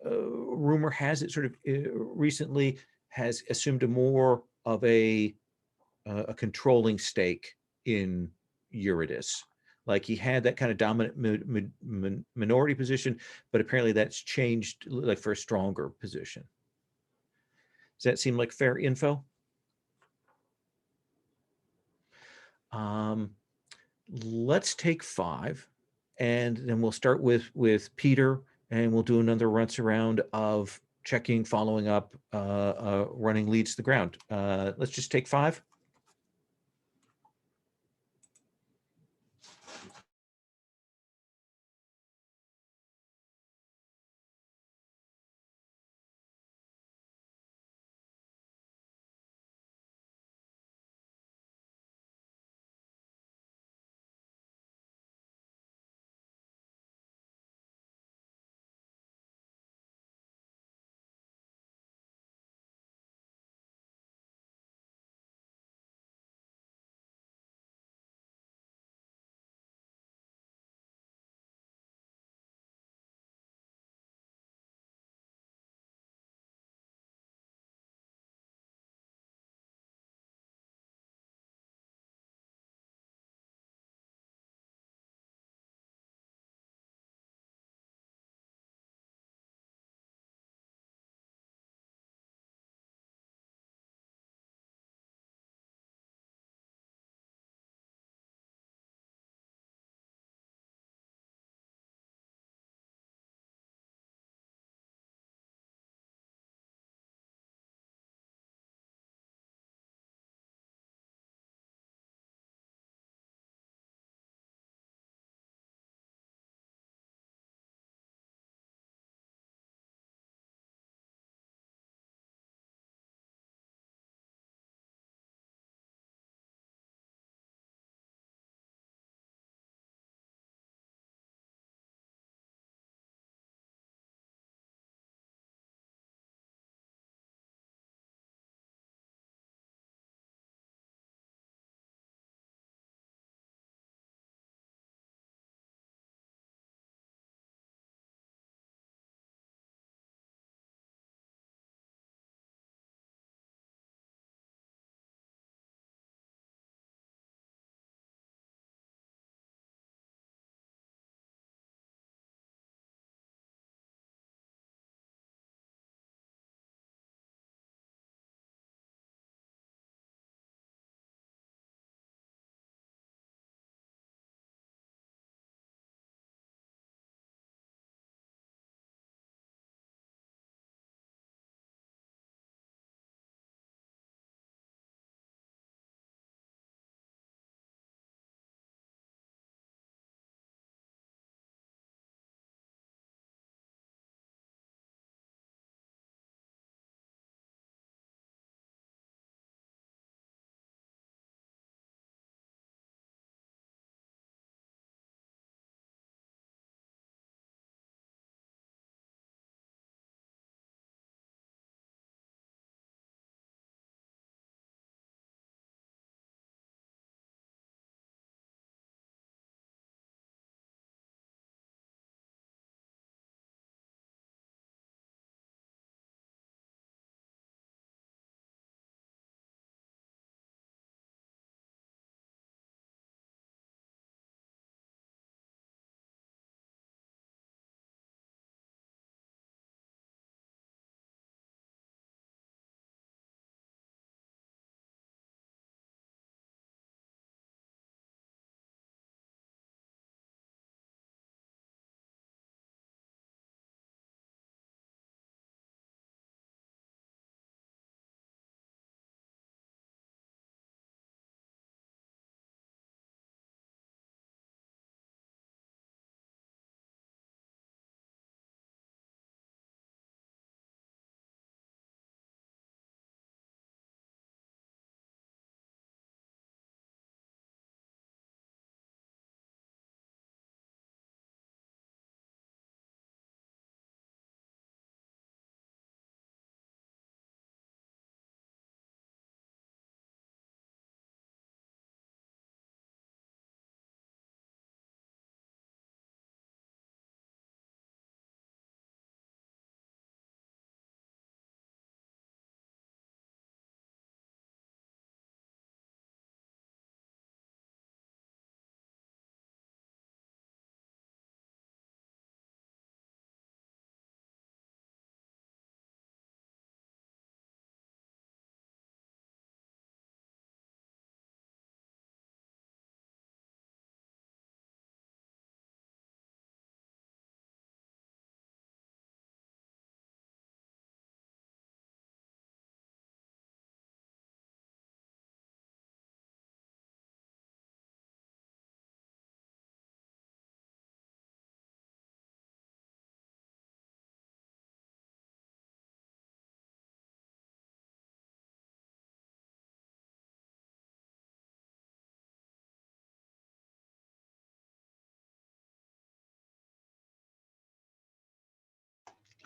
rumor has it, sort of recently has assumed a more of a controlling stake in Eurodis. Like, he had that kind of dominant minority position, but apparently that's changed, like, for a stronger position. Does that seem like fair info? Let's take 5, and then we'll start with Peter, and we'll do another runs around of checking, following up, running leads to the ground. Let's just take 5.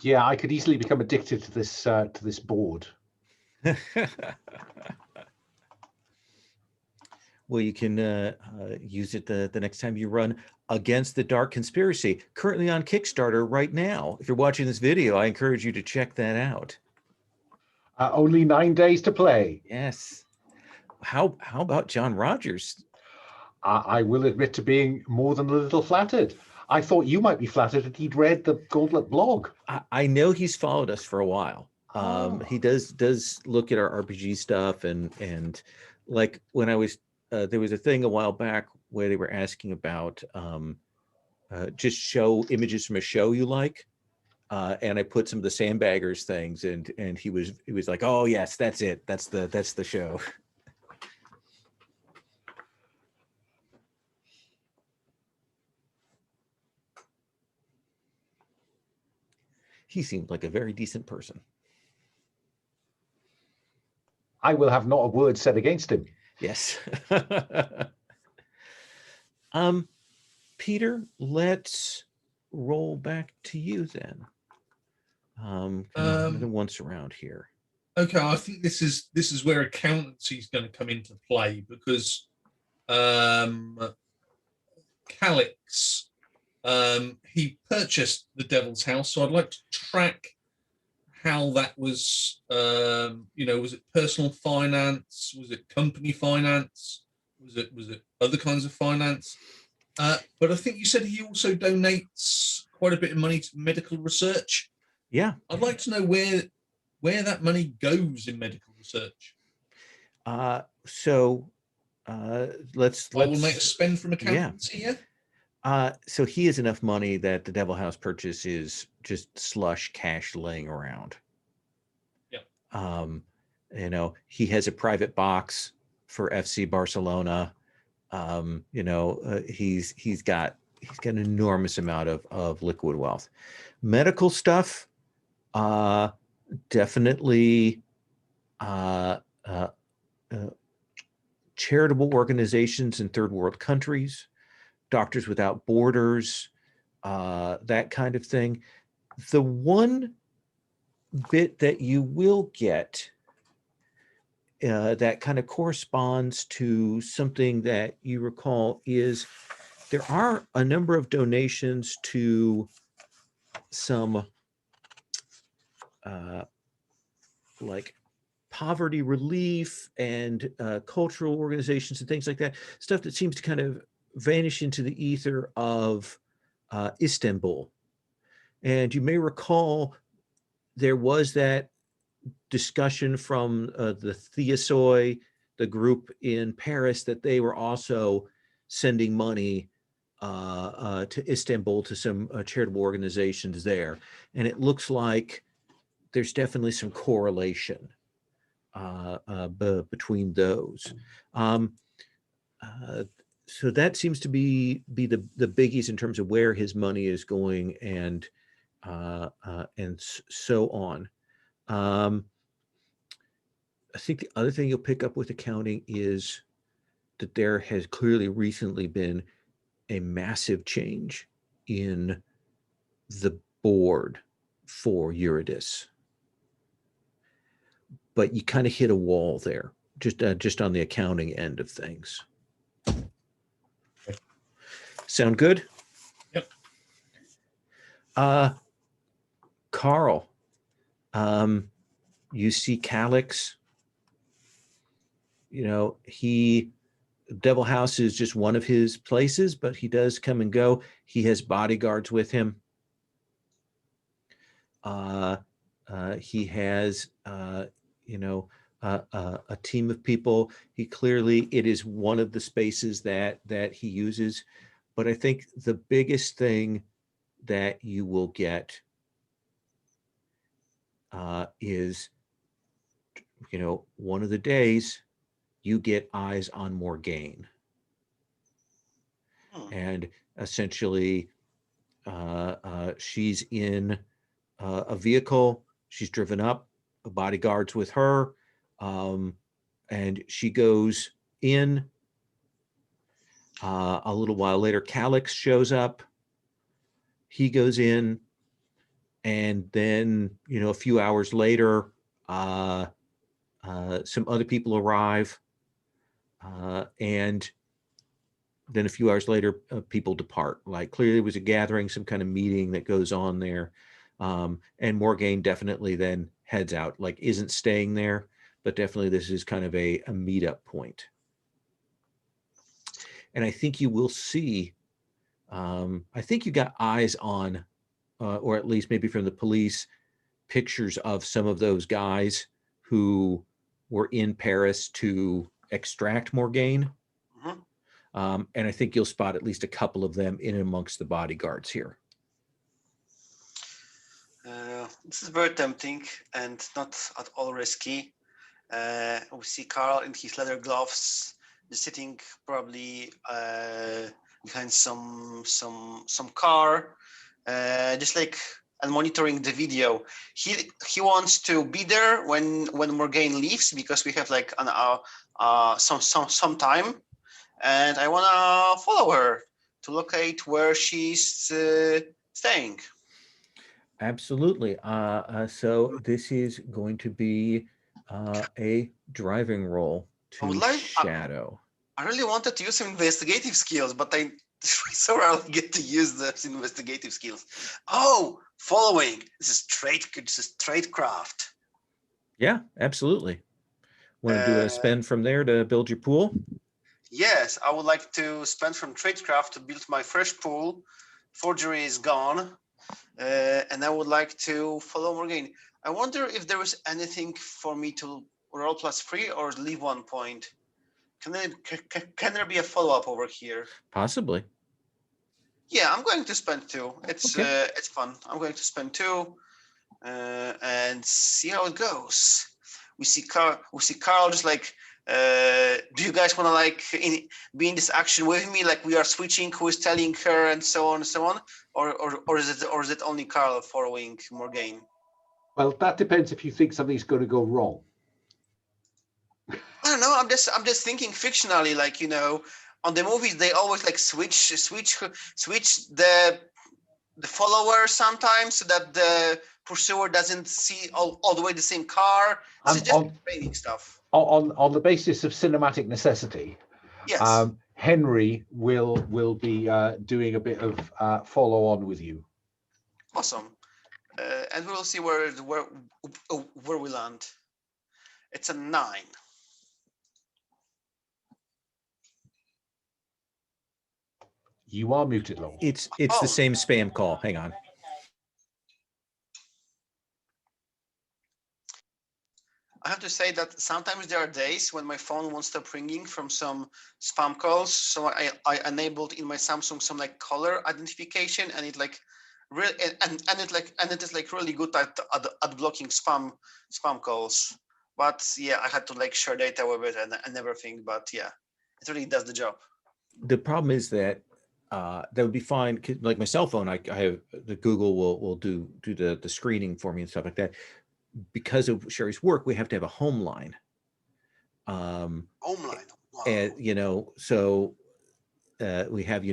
Yeah, I could easily become addicted to this board. Well, you can use it the next time you run Against the Dark Conspiracy, currently on Kickstarter right now. If you're watching this video, I encourage you to check that out. Only 9 days to play. Yes. How about John Rogers? I will admit to being more than a little flattered. I thought you might be flattered that he'd read the Gauntlet blog. I know he's followed us for a while. He does look at our RPG stuff, and like when I was there was a thing a while back where they were asking about just show images from a show you like, and I put some of the Sandbaggers things, and he was like, oh yes, that's it, that's the show. He seemed like a very decent person. I will have not a word said against him. Yes. Peter, let's roll back to you then. Another once around here. Okay, I think this is where accountancy is going to come into play, because Calix, he purchased the Devil's House, so I'd like to track how that was. Was it personal finance? Was it company finance? Was it other kinds of finance? But I think you said he also donates quite a bit of money to medical research. Yeah, I'd like to know where that money goes in medical research. So let's I will make a spend from accountancy. Yeah. So he has enough money that the Devil House purchase is just slush cash laying around. Yeah. He has a private box for FC Barcelona. He's got an enormous amount of liquid wealth. Medical stuff, definitely charitable organizations in third world countries, Doctors Without Borders, that kind of thing. The one bit that you will get that kind of corresponds to something that you recall is there are a number of donations to some like poverty relief and cultural organizations and things like that, stuff that seems to kind of vanish into the ether of Istanbul. And you may recall there was that discussion from the Theosoi, the group in Paris, that they were also sending money to Istanbul to some charitable organizations there. And it looks like there's definitely some correlation between those. So that seems to be the biggies in terms of where his money is going and so on. I think the other thing you'll pick up with accounting is that there has clearly recently been a massive change in the board for Eurydice. But you kind of hit a wall there, just on the accounting end of things. Okay. Sound good? Yep. Carl, you see Calix. Devil House is just one of his places, but he does come and go. He has bodyguards with him. He has, a team of people. It is one of the spaces that he uses. But I think the biggest thing that you will get is, one of the days you get eyes on Morgaine. And essentially, she's in a vehicle. She's driven up, a bodyguard's with her, and she goes in. A little while later, Calix shows up. He goes in. And then, a few hours later, some other people arrive, and then a few hours later, people depart. Like clearly it was a gathering, some kind of meeting that goes on there. And Morgaine definitely then heads out, like isn't staying there, but definitely this is kind of a meetup point. And I think you will see, I think you got eyes on, or at least maybe from the police, pictures of some of those guys who were in Paris to extract Morgaine. And I think you'll spot at least a couple of them in amongst the bodyguards here. This is very tempting and not at all risky. We see Carl in his leather gloves, just sitting probably behind some car, just like and monitoring the video. He wants to be there when Morgaine leaves because we have like an some time, and I wanna follow her to locate where she's staying. Absolutely. So this is going to be a driving roll I would to like. Shadow. I really wanted to use some investigative skills, but I so rarely get to use those investigative skills. Oh, following. This is tradecraft. Yeah, absolutely. Want to do a spend from there to build your pool? Yes, I would like to spend from tradecraft to build my fresh pool. Forgery is gone. And I would like to follow Morgaine. I wonder if there is anything for me to roll +3 or leave 1 point. Can there be a follow-up over here? Possibly. Yeah, I'm going to spend 2. It's Okay. it's fun. I'm going to spend 2 and see how it goes. We see Carl just like, do you guys want to like be in this action with me? Like we are switching who is telling her and so on and so on, or is it only Carl following Morgaine? Well, that depends if you think something's going to go wrong. I don't know. I'm just thinking fictionally, like on the movies they always like switch the follower sometimes so that the pursuer doesn't see all the way the same car. This is just training stuff. On the basis of cinematic necessity, yes. Henry will be doing a bit of follow on with you. Awesome. And we'll see where we land. It's a 9. You are muted, Lowell. It's the same spam call. Hang on. I have to say that sometimes there are days when my phone won't stop ringing from some spam calls. So I enabled in my Samsung some like caller identification, and it like really and it is like really good at blocking spam calls. But yeah, I had to like share data with it and everything. But yeah, it really does the job. The problem is that that would be fine. Like my cell phone, I have the Google will do the screening for me and stuff like that. Because of Sherry's work, we have to have a home line. Home line. Wow. And so we have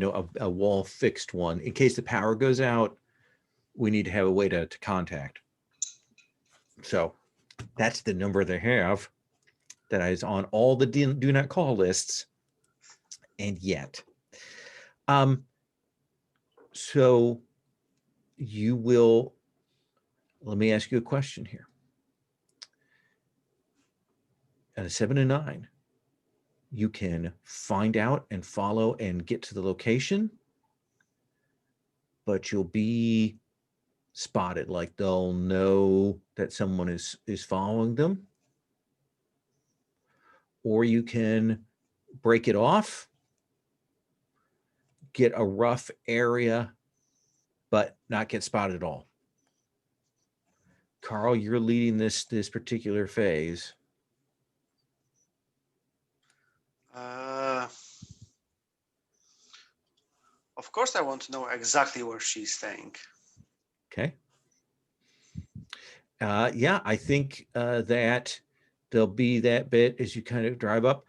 a wall fixed one in case the power goes out. We need to have a way to contact. So that's the number they have that is on all the do not call lists. And yet, so you will, let me ask you a question here. At a 7 and 9, you can find out and follow and get to the location, but you'll be spotted. Like they'll know that someone is following them. Or you can break it off, get a rough area, but not get spotted at all. Carl, you're leading this particular phase. Of course, I want to know exactly where she's staying. Okay. Yeah, I think that there'll be that bit as you kind of drive up.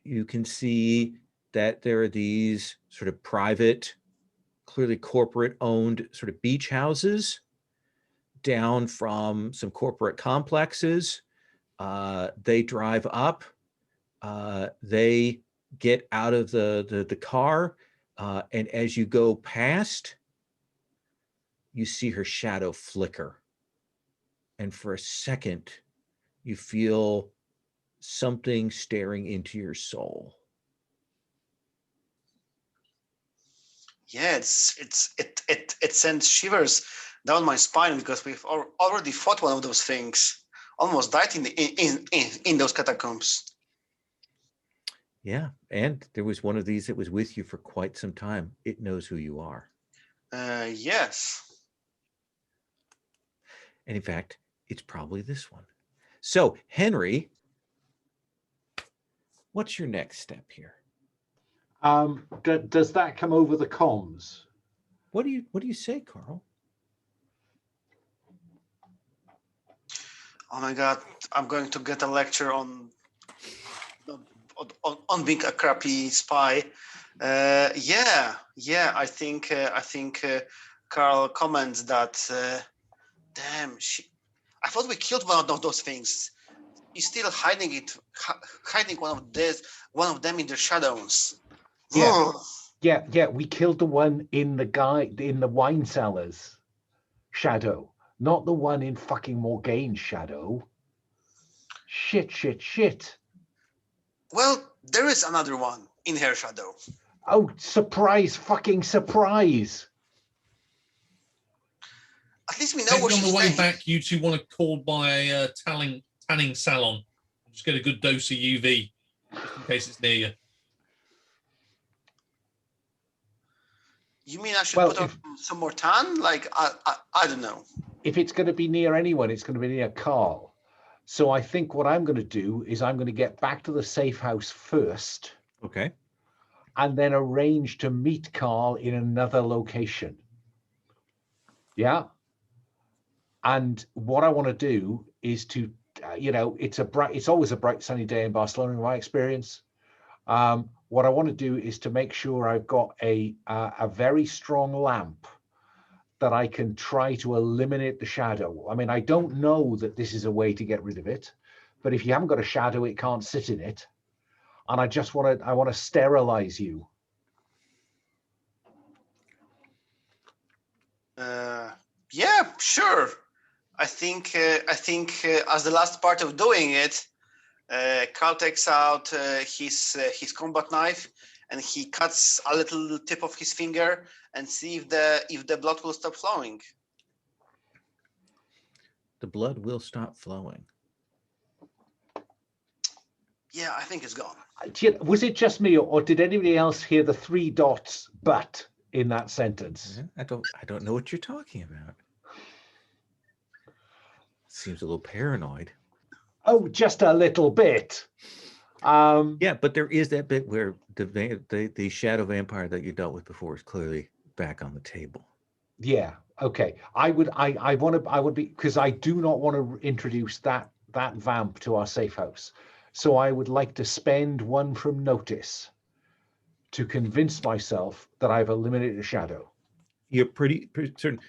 You can see that there are these sort of private, clearly corporate owned sort of beach houses down from some corporate complexes. They drive up. They get out of the car. And as you go past, you see her shadow flicker. And for a second, you feel something staring into your soul. Yeah, it sends shivers down my spine because we've already fought one of those things. Almost died in those catacombs. Yeah, and there was one of these that was with you for quite some time. It knows who you are. Yes. And in fact, it's probably this one. So, Henry, what's your next step here? Does that come over the comms? What do you say, Carl? Oh my God, I'm going to get a lecture on being a crappy spy. Yeah. I think Carl comments that. Damn, I thought we killed one of those things. He's still hiding one of them in the shadows. Yeah. Yeah. We killed the one in the wine cellars shadow, not the one in fucking Morgaine's shadow. Shit. Well, there is another one in her shadow. Oh, fucking surprise. At least we know Maybe where on she's the way staying. back, you two want to call by a tanning salon. Just get a good dose of UV, just in case it's near you. You mean I should put on some more tan? Like, I don't know. If it's going to be near anyone, it's going to be near Carl. So I think what I'm going to do is I'm going to get back to the safe house first. Okay. And then arrange to meet Carl in another location. Yeah. And what I want to do is to, it's always a bright sunny day in Barcelona, in my experience. What I want to do is to make sure I've got a very strong lamp that I can try to eliminate the shadow. I mean, I don't know that this is a way to get rid of it, but if you haven't got a shadow, it can't sit in it. And I want to sterilize you. Yeah, sure. I think as the last part of doing it, Carl takes out his combat knife and he cuts a little tip of his finger and see if the blood will stop flowing. The blood will stop flowing. Yeah, I think it's gone. Was it just me, or did anybody else hear the 3 dots but in that sentence? I don't know what you're talking about. Seems a little paranoid. Oh, just a little bit. Yeah, but there is that bit where the shadow vampire that you dealt with before is clearly back on the table. Yeah. Okay. I would be, because I do not want to introduce that vamp to our safe house. So I would like to spend 1 from notice to convince myself that I've eliminated a shadow. You're pretty certain.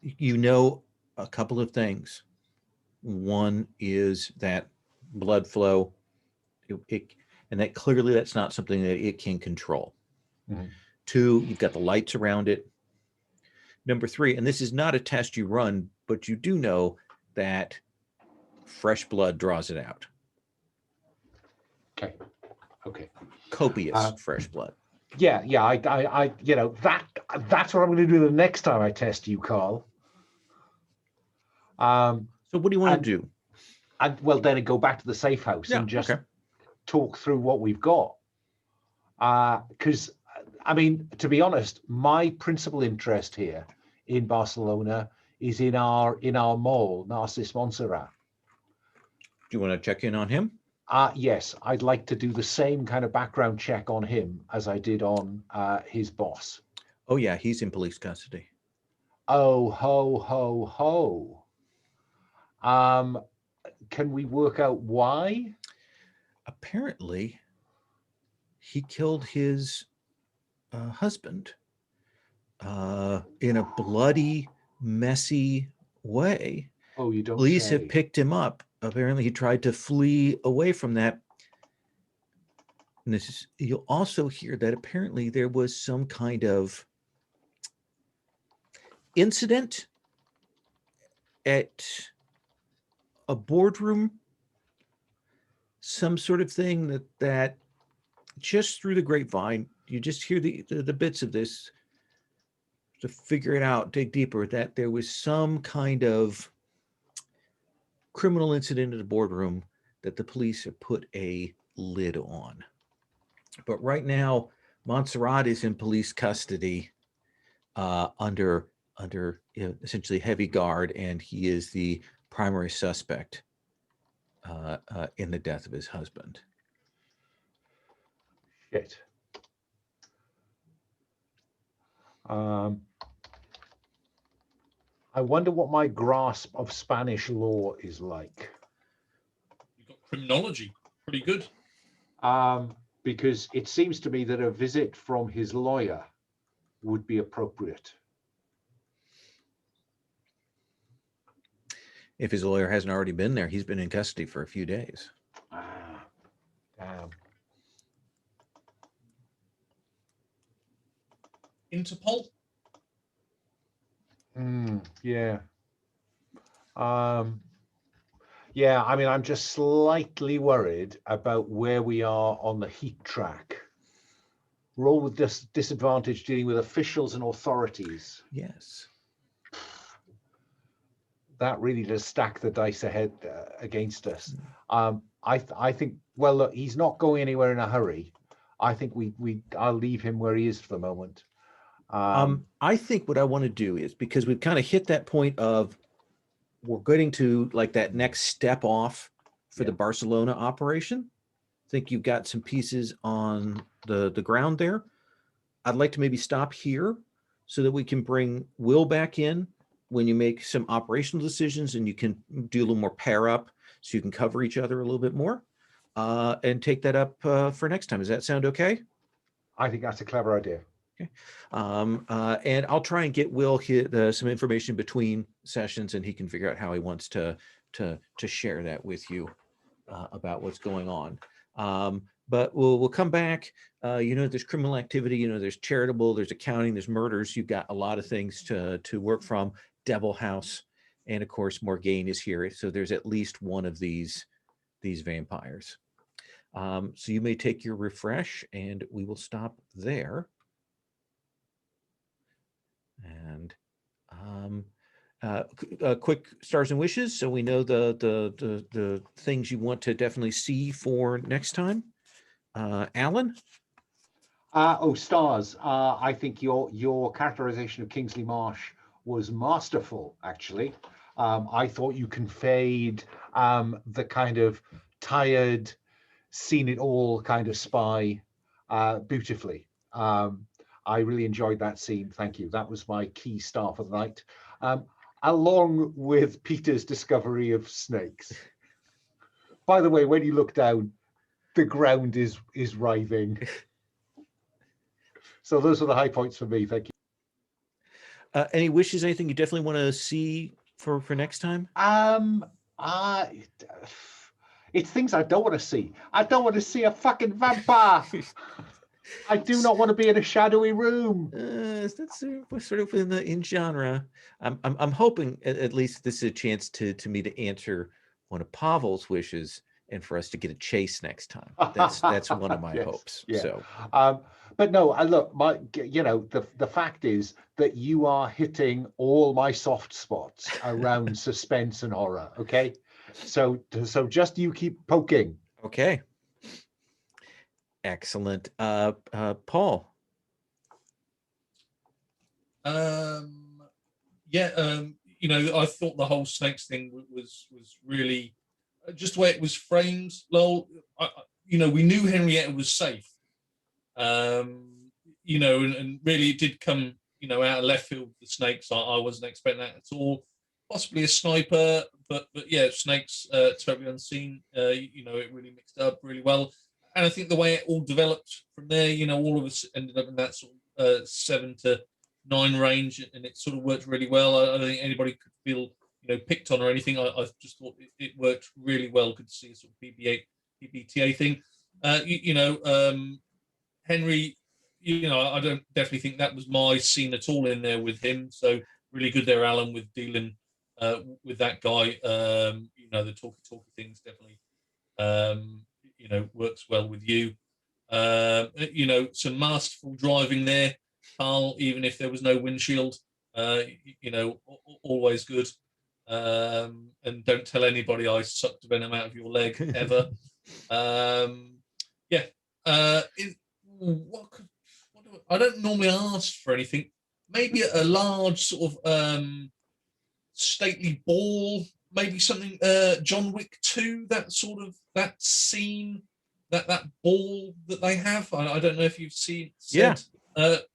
You know a couple of things. One is that blood flow, and that clearly that's not something that it can control. Mm-hmm. 2, you've got the lights around it. Number 3, and this is not a test you run, but you do know that fresh blood draws it out. Okay. Copious fresh blood. Yeah. I that's what I'm going to do the next time I test you, Carl. So what do you want to do? And well, then go back to the safe house and just talk through what we've got. Because I mean, to be honest, my principal interest here in Barcelona is in our mall, Narcís Montserrat. Do you want to check in on him? Yes, I'd like to do the same kind of background check on him as I did on his boss. Oh yeah, he's in police custody. Oh, ho. Can we work out why? Apparently, he killed his husband in a bloody messy way. Oh, you don't Police have say. picked him up. Apparently, he tried to flee away from that. And this is, you'll also hear that apparently there was some kind of incident at a boardroom, some sort of thing that just through the grapevine, you just hear the bits of this to figure it out, dig deeper, that there was some kind of criminal incident in the boardroom that the police have put a lid on. But right now, Montserrat is in police custody under essentially heavy guard, and he is the primary suspect in the death of his husband. Shit. I wonder what my grasp of Spanish law is like. You've got criminology, pretty good. Because it seems to me that a visit from his lawyer would be appropriate. If his lawyer hasn't already been there, he's been in custody for a few days. Ah, damn. Interpol? Yeah. Yeah, I mean, I'm just slightly worried about where we are on the heat track. We're all with disadvantage dealing with officials and authorities. Yes. That really does stack the dice ahead against us. I think, well, look, he's not going anywhere in a hurry. I think I'll leave him where he is for the moment. I think what I want to do is, because we've kind of hit that point of we're getting to like that next step off for the Barcelona operation. I think you've got some pieces on the ground there. I'd like to maybe stop here so that we can bring Will back in when you make some operational decisions, and you can do a little more pair up so you can cover each other a little bit more, and take that up for next time. Does that sound okay? I think that's a clever idea. Okay. And I'll try and get Will some information between sessions, and he can figure out how he wants to share that with you about what's going on. But we'll come back. There's criminal activity, there's charitable, there's accounting, there's murders. You've got a lot of things to work from. Devil House, and of course Morgaine is here. So there's at least one of these vampires. So you may take your refresh, and we will stop there. And quick stars and wishes, so we know the things you want to definitely see for next time. Alan? Stars. I think your characterization of Kingsley Marsh was masterful, actually. I thought you conveyed the kind of tired, seen it all kind of spy beautifully. I really enjoyed that scene. Thank you. That was my key star for the night, along with Peter's discovery of snakes. By the way, when you look down, the ground is writhing. So those are the high points for me. Thank you. Any wishes? Anything you definitely want to see for next time? It's things I don't want to see. I don't want to see a fucking vampire. I do not want to be in a shadowy room. That's sort of in genre. I'm hoping at least this is a chance to me to answer one of Pavel's wishes, and for us to get a chase next time. That's one of my hopes. Yeah. So, but no, look, the fact is that you are hitting all my soft spots around suspense and horror. Okay, so just you keep poking. Okay. Excellent. Paul. I thought the whole snakes thing was really just the way it was framed. Lol, we knew Henrietta was safe. And really it did come, out of left field. The snakes, I wasn't expecting that at all. Possibly a sniper, but yeah, snakes totally unseen. It really mixed up really well. And I think the way it all developed from there, all of us ended up in that sort of 7 to 9 range, and it sort of worked really well. I don't think anybody could feel picked on or anything. I just thought it worked really well. Good to see a sort of PbtA thing. Henry, I don't definitely think that was my scene at all in there with him. So really good there, Alan, with dealing with that guy. The talky things definitely works well with you. Some masterful driving there, Carl, even if there was no windshield. Always good. And don't tell anybody I sucked venom out of your leg ever. I don't normally ask for anything. Maybe a large sort of stately ball, maybe something John Wick 2, that scene, that ball that they have. I don't know if you've seen.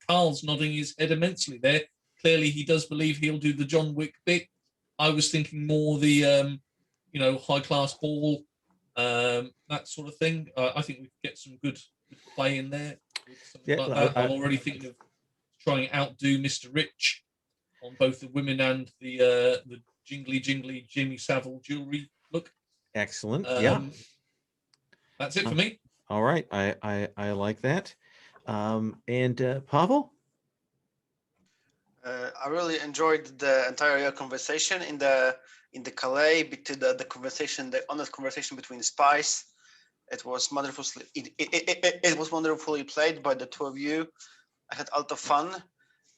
Carl's nodding his head immensely there. Clearly, he does believe he'll do the John Wick bit. I was thinking more the high class ball, that sort of thing. I think we could get some good play in there with something like that. I'm already thinking of trying to outdo Mr. Rich on both the women and the jingly Jimmy Savile jewelry look. Excellent. That's it for me. All right, I like that. And Pavel? I really enjoyed the entire conversation in the Calais, between the conversation, the honest conversation between spies. It was wonderfully it was wonderfully played by the two of you. I had a lot of fun.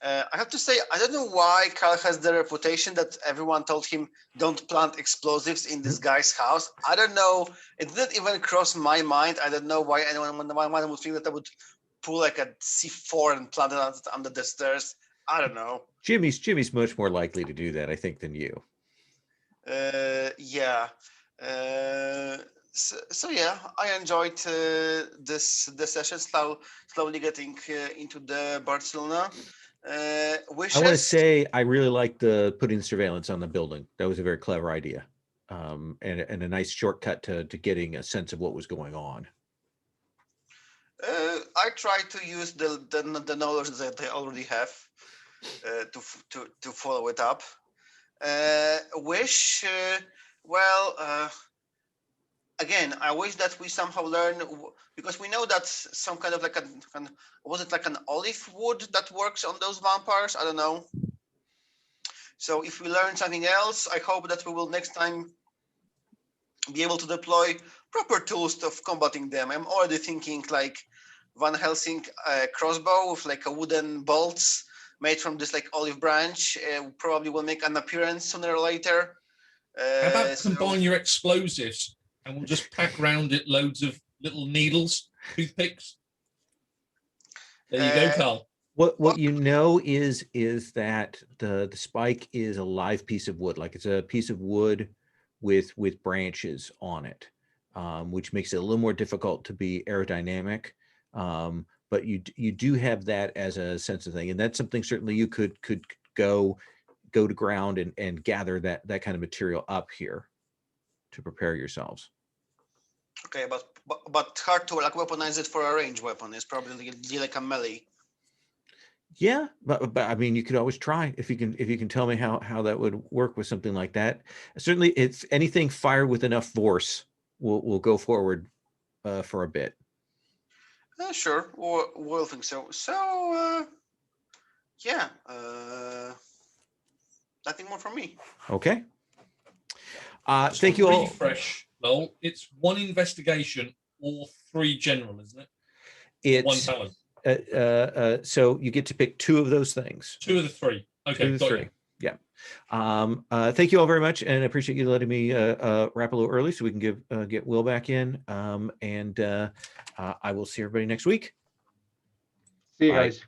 I have to say, I don't know why Carl has the reputation that everyone told him don't plant explosives in this guy's house. I don't know. It didn't even cross my mind. I don't know why anyone would think that I would pull like a C4 and plant it under the stairs. I don't know. Jimmy's much more likely to do that, I think, than you. Yeah. So yeah, I enjoyed this session. Slowly getting into the Barcelona. I want to say I really liked the putting surveillance on the building. That was a very clever idea, and a nice shortcut to getting a sense of what was going on. I try to use the knowledge that I already have to follow it up. Again, I wish that we somehow learn, because we know that some kind of like was it like an olive wood that works on those vampires? I don't know. So if we learn something else, I hope that we will next time be able to deploy proper tools of combating them. I'm already thinking like Van Helsing crossbow with like a wooden bolts made from this like olive branch. Probably will make an appearance sooner or later. How about combine your explosives and we'll just pack around it loads of little needles, toothpicks. There you go, Carl. What you know is that the spike is a live piece of wood, like it's a piece of wood with branches on it, which makes it a little more difficult to be aerodynamic. But you do have that as a sense of thing, and that's something certainly you could go to ground and gather that kind of material up here to prepare yourselves. Okay, but hard to like weaponize it for a range weapon. It's probably like a melee. Yeah, but I mean, you could always try if you can tell me how that would work with something like that. Certainly, if anything fired with enough force will go forward for a bit. Sure, we'll think so. So yeah, nothing more from me. Okay. Thank you all. Refresh, Lowell. It's one investigation or 3 general, isn't it? It's 1 talent. So you get to pick 2 of those things. 2 of the 3. Okay, 2 of the 3. Yeah. Thank you all very much, and I appreciate you letting me wrap a little early so we can get Will back in. I will see everybody next week. See you guys.